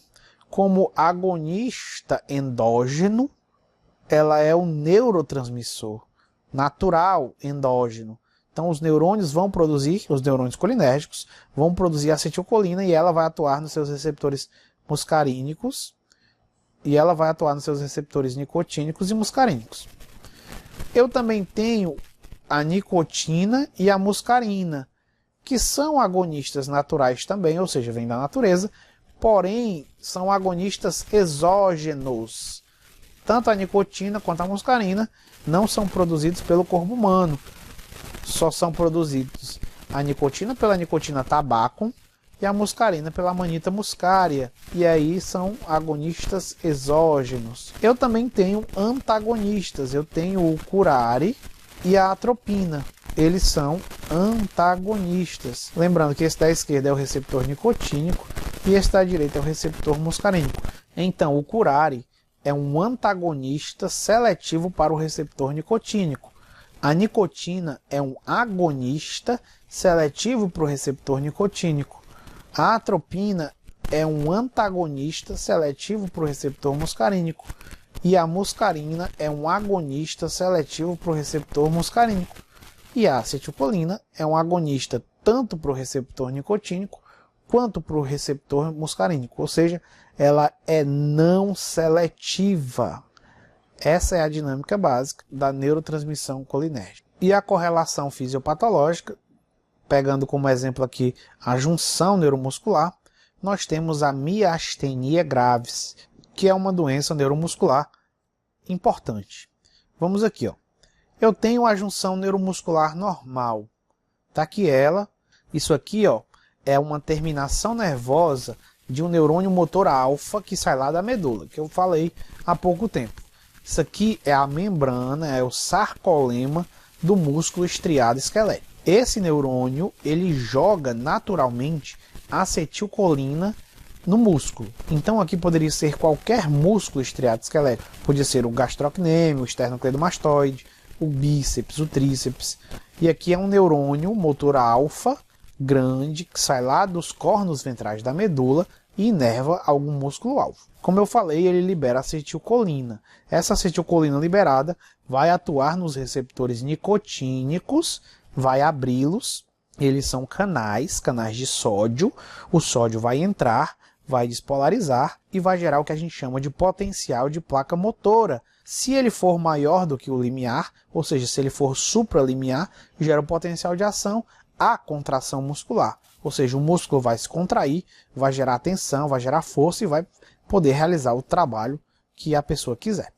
como agonista endógeno, ela é um neurotransmissor natural endógeno. Então os neurônios vão produzir, os neurônios colinérgicos, vão produzir acetilcolina e ela vai atuar nos seus receptores muscarínicos e ela vai atuar nos seus receptores nicotínicos e muscarínicos. Eu também tenho a nicotina e a muscarina, que são agonistas naturais também, ou seja, vêm da natureza, porém são agonistas exógenos. Tanto a nicotina quanto a muscarina não são produzidos pelo corpo humano. Só são produzidos a nicotina pela nicotina tabacum e a muscarina pela Amanita muscaria. E aí são agonistas exógenos. Eu também tenho antagonistas. Eu tenho o curare e a atropina. Eles são antagonistas. Lembrando que esse da esquerda é o receptor nicotínico e esse da direita é o receptor muscarínico. Então, o curare é um antagonista seletivo para o receptor nicotínico. A nicotina é um agonista seletivo para o receptor nicotínico. A atropina é um antagonista seletivo para o receptor muscarínico. E a muscarina é um agonista seletivo para o receptor muscarínico. E a acetilcolina é um agonista tanto para o receptor nicotínico quanto para o receptor muscarínico. Ou seja, ela é não seletiva. Essa é a dinâmica básica da neurotransmissão colinérgica. E a correlação fisiopatológica, pegando como exemplo aqui a junção neuromuscular, nós temos a miastenia gravis, que é uma doença neuromuscular importante. Vamos aqui, ó. Eu tenho a junção neuromuscular normal. Tá aqui ela. Isso aqui, ó, é uma terminação nervosa de um neurônio motor alfa que sai lá da medula, que eu falei há pouco tempo. Isso aqui é a membrana, é o sarcolema do músculo estriado esquelético. Esse neurônio, ele joga naturalmente acetilcolina no músculo. Então aqui poderia ser qualquer músculo estriado esquelético. Podia ser o gastrocnêmio, o esternocleidomastoide, o bíceps, o tríceps. E aqui é um neurônio motor alfa grande que sai lá dos cornos ventrais da medula e inerva algum músculo-alvo. Como eu falei, ele libera acetilcolina. Essa acetilcolina liberada vai atuar nos receptores nicotínicos, vai abri-los. Eles são canais de sódio. O sódio vai entrar, vai despolarizar e vai gerar o que a gente chama de potencial de placa motora. Se ele for maior do que o limiar, ou seja, se ele for supralimiar, gera o potencial de ação, a contração muscular. Ou seja, o músculo vai se contrair, vai gerar tensão, vai gerar força e vai poder realizar o trabalho que a pessoa quiser.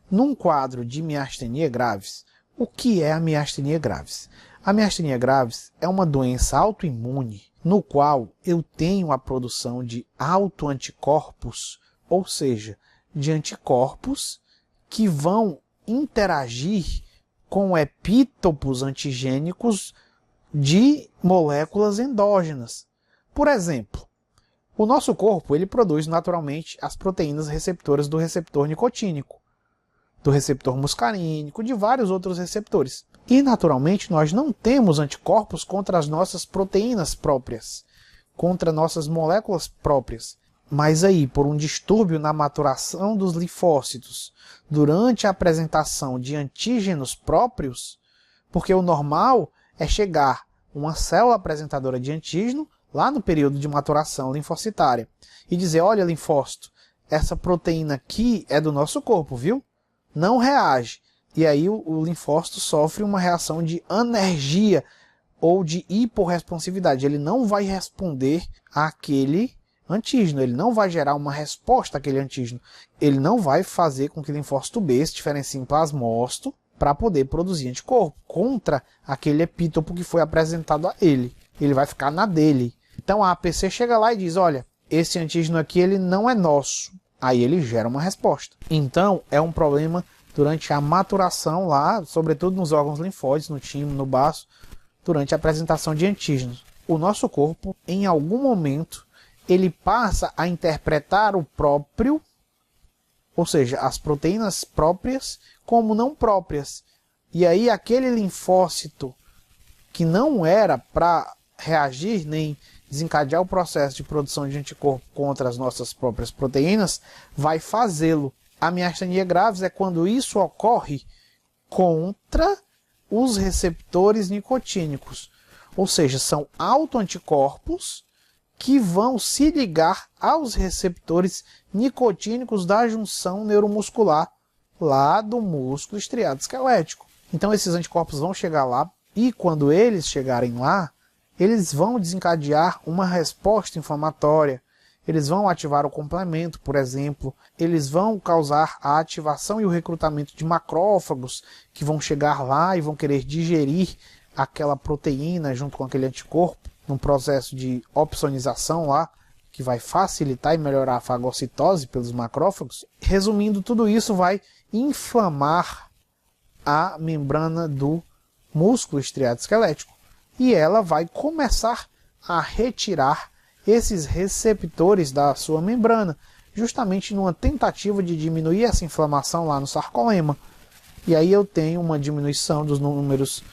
Num quadro de miastenia gravis, o que é a miastenia gravis? A miastenia gravis é uma doença autoimune no qual eu tenho a produção de autoanticorpos, ou seja, de anticorpos que vão interagir com epítopos antigênicos de moléculas endógenas. Por exemplo, o nosso corpo ele produz naturalmente as proteínas receptoras do receptor nicotínico, do receptor muscarínico, de vários outros receptores. E naturalmente nós não temos anticorpos contra as nossas proteínas próprias, contra nossas moléculas próprias. Mas aí, por um distúrbio na maturação dos linfócitos, durante a apresentação de antígenos próprios, porque o normal é chegar uma célula apresentadora de antígeno lá no período de maturação linfocitária e dizer, olha linfócito, essa proteína aqui é do nosso corpo, viu? Não reage. E aí o linfócito sofre uma reação de anergia ou de hiporresponsividade. Ele não vai responder àquele antígeno, ele não vai gerar uma resposta àquele antígeno. Ele não vai fazer com que o linfócito B se diferencie em plasmócito para poder produzir anticorpo contra aquele epítopo que foi apresentado a ele. Ele vai ficar na dele. Então a APC chega lá e diz, olha, esse antígeno aqui ele não é nosso. Aí ele gera uma resposta. Então é um problema durante a maturação lá, sobretudo nos órgãos linfóides, no timo, no baço, durante a apresentação de antígenos. O nosso corpo, em algum momento, ele passa a interpretar o próprio, ou seja, as proteínas próprias, como não próprias. E aí aquele linfócito que não era para reagir nem desencadear o processo de produção de anticorpo contra as nossas próprias proteínas, vai fazê-lo. A miastenia gravis é quando isso ocorre contra os receptores nicotínicos. Ou seja, são autoanticorpos que vão se ligar aos receptores nicotínicos da junção neuromuscular lá do músculo estriado esquelético. Então esses anticorpos vão chegar lá e quando eles chegarem lá, eles vão desencadear uma resposta inflamatória, eles vão ativar o complemento, por exemplo, eles vão causar a ativação e o recrutamento de macrófagos que vão chegar lá e vão querer digerir aquela proteína junto com aquele anticorpo, num processo de opsonização lá, que vai facilitar e melhorar a fagocitose pelos macrófagos. Resumindo, tudo isso vai inflamar a membrana do músculo estriado esquelético. E ela vai começar a retirar esses receptores da sua membrana, justamente numa tentativa de diminuir essa inflamação lá no sarcolema. E aí eu tenho uma diminuição dos números,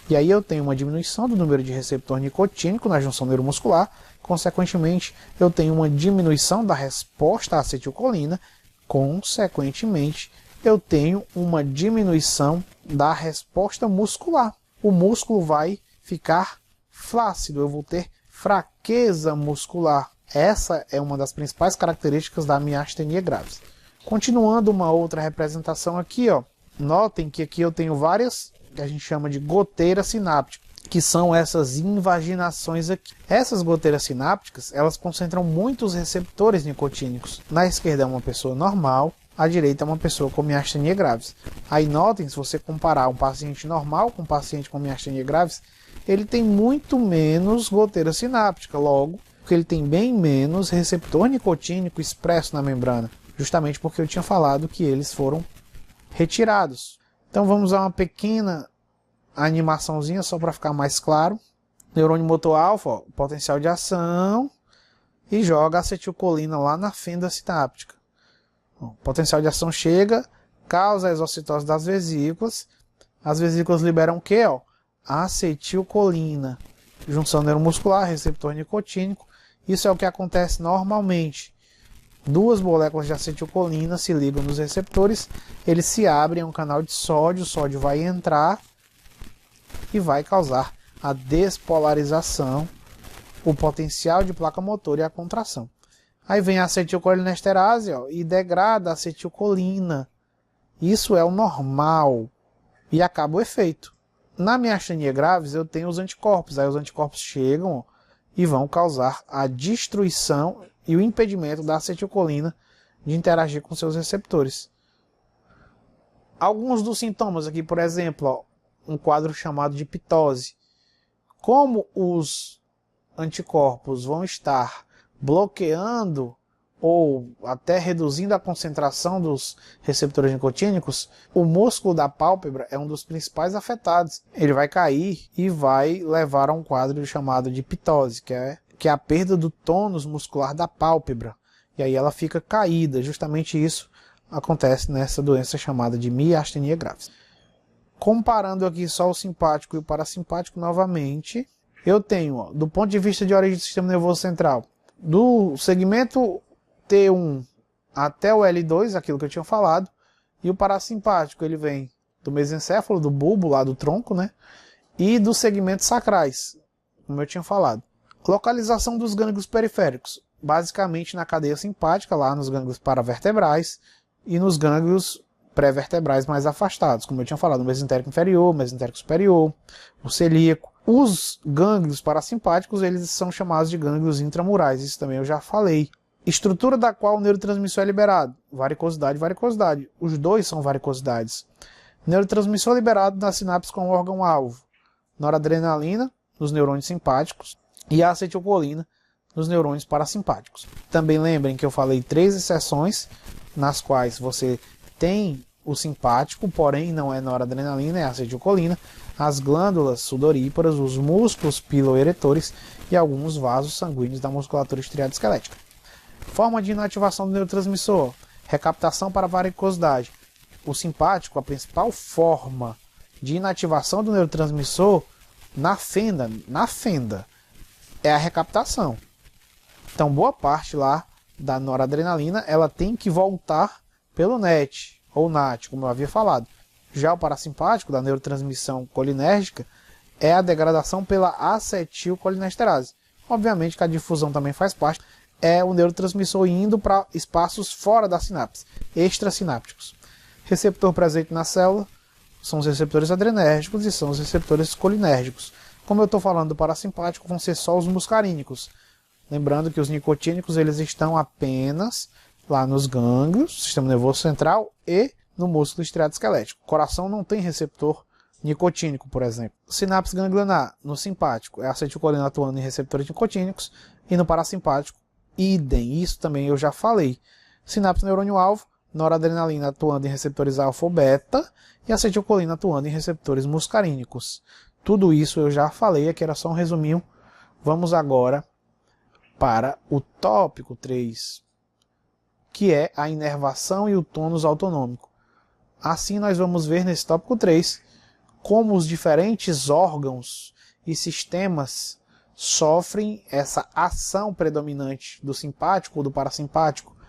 do número de receptor nicotínico na junção neuromuscular. Consequentemente, eu tenho uma diminuição da resposta à acetilcolina. Consequentemente, eu tenho uma diminuição da resposta muscular. O músculo vai ficar flácido, eu vou ter fraqueza muscular. Essa é uma das principais características da miastenia gravis. Continuando uma outra representação aqui, ó. Notem que aqui eu tenho várias, que a gente chama de goteiras sinápticas, que são essas invaginações aqui. Essas goteiras sinápticas, elas concentram muitos receptores nicotínicos. Na esquerda é uma pessoa normal, à direita é uma pessoa com miastenia gravis. Aí notem, se você comparar um paciente normal com um paciente com miastenia gravis, ele tem muito menos goteira sináptica, logo, porque ele tem bem menos receptor nicotínico expresso na membrana, justamente porque eu tinha falado que eles foram retirados. Então vamos a uma pequena animaçãozinha só para ficar mais claro. Neurônio motor alfa, ó, potencial de ação, e joga a acetilcolina lá na fenda sináptica. O potencial de ação chega, causa a exocitose das vesículas. As vesículas liberam o quê? Ó? Acetilcolina. Junção neuromuscular, receptor nicotínico. Isso é o que acontece normalmente. Duas moléculas de acetilcolina se ligam nos receptores, eles se abrem a um canal de sódio, o sódio vai entrar e vai causar a despolarização, o potencial de placa motor e a contração. Aí vem a acetilcolinesterase, ó, e degrada a acetilcolina. Isso é o normal e acaba o efeito. Na miastenia gravis eu tenho os anticorpos, aí os anticorpos chegam, ó, e vão causar a destruição e o impedimento da acetilcolina de interagir com seus receptores. Alguns dos sintomas aqui, por exemplo, ó, um quadro chamado de pitose. Como os anticorpos vão estar bloqueando ou até reduzindo a concentração dos receptores nicotínicos, o músculo da pálpebra é um dos principais afetados. Ele vai cair e vai levar a um quadro chamado de pitose, que é a perda do tônus muscular da pálpebra. E aí ela fica caída. Justamente isso acontece nessa doença chamada de miastenia gravis. Comparando aqui só o simpático e o parasimpático novamente, eu tenho, ó, do ponto de vista de origem do sistema nervoso central, do segmento T1 até o L2, aquilo que eu tinha falado, e o parasimpático ele vem do mesencéfalo, do bulbo lá do tronco, né? E dos segmentos sacrais, como eu tinha falado. Localização dos gânglios periféricos, basicamente na cadeia simpática, lá nos gânglios paravertebrais e nos gânglios pré-vertebrais mais afastados, como eu tinha falado, o mesentérico inferior, o mesentérico superior, o celíaco. Os gânglios parasimpáticos, eles são chamados de gânglios intramurais, isso também eu já falei. Estrutura da qual o neurotransmissor é liberado, varicosidade e varicosidade. Os dois são varicosidades. Neurotransmissor liberado na sinapse com o órgão-alvo: noradrenalina, nos neurônios simpáticos, e a acetilcolina, nos neurônios parasimpáticos. Também lembrem que eu falei 3 exceções, nas quais você tem o simpático, porém não é noradrenalina, é acetilcolina, as glândulas sudoríparas, os músculos piloeretores e alguns vasos sanguíneos da musculatura estriada esquelética. Forma de inativação do neurotransmissor: recaptação para varicosidade. O simpático, a principal forma de inativação do neurotransmissor na fenda, é a recaptação. Então, boa parte lá da noradrenalina, ela tem que voltar pelo NET, ou NAT, como eu havia falado. Já o parasimpático, da neurotransmissão colinérgica, é a degradação pela acetilcolinesterase. Obviamente que a difusão também faz parte, é o neurotransmissor indo para espaços fora da sinapse, extrassinápticos. Receptor presente na célula são os receptores adrenérgicos e são os receptores colinérgicos. Como eu estou falando do parasimpático, vão ser só os muscarínicos. Lembrando que os nicotínicos eles estão apenas lá nos gânglios, sistema nervoso central e no músculo estriado esquelético. O coração não tem receptor nicotínico, por exemplo. Sinapse ganglionar, no simpático, é a acetilcolina atuando em receptores nicotínicos, e no parasimpático, idem. Isso também eu já falei. Sinapse neurônio-alvo, noradrenalina atuando em receptores alfa ou beta, e acetilcolina atuando em receptores muscarínicos. Tudo isso eu já falei, aqui era só um resuminho. Vamos agora para o tópico 3, que é a inervação e o tônus autonômico. Assim nós vamos ver nesse tópico 3 como os diferentes órgãos e sistemas sofrem essa ação predominante do simpático ou do parasimpático,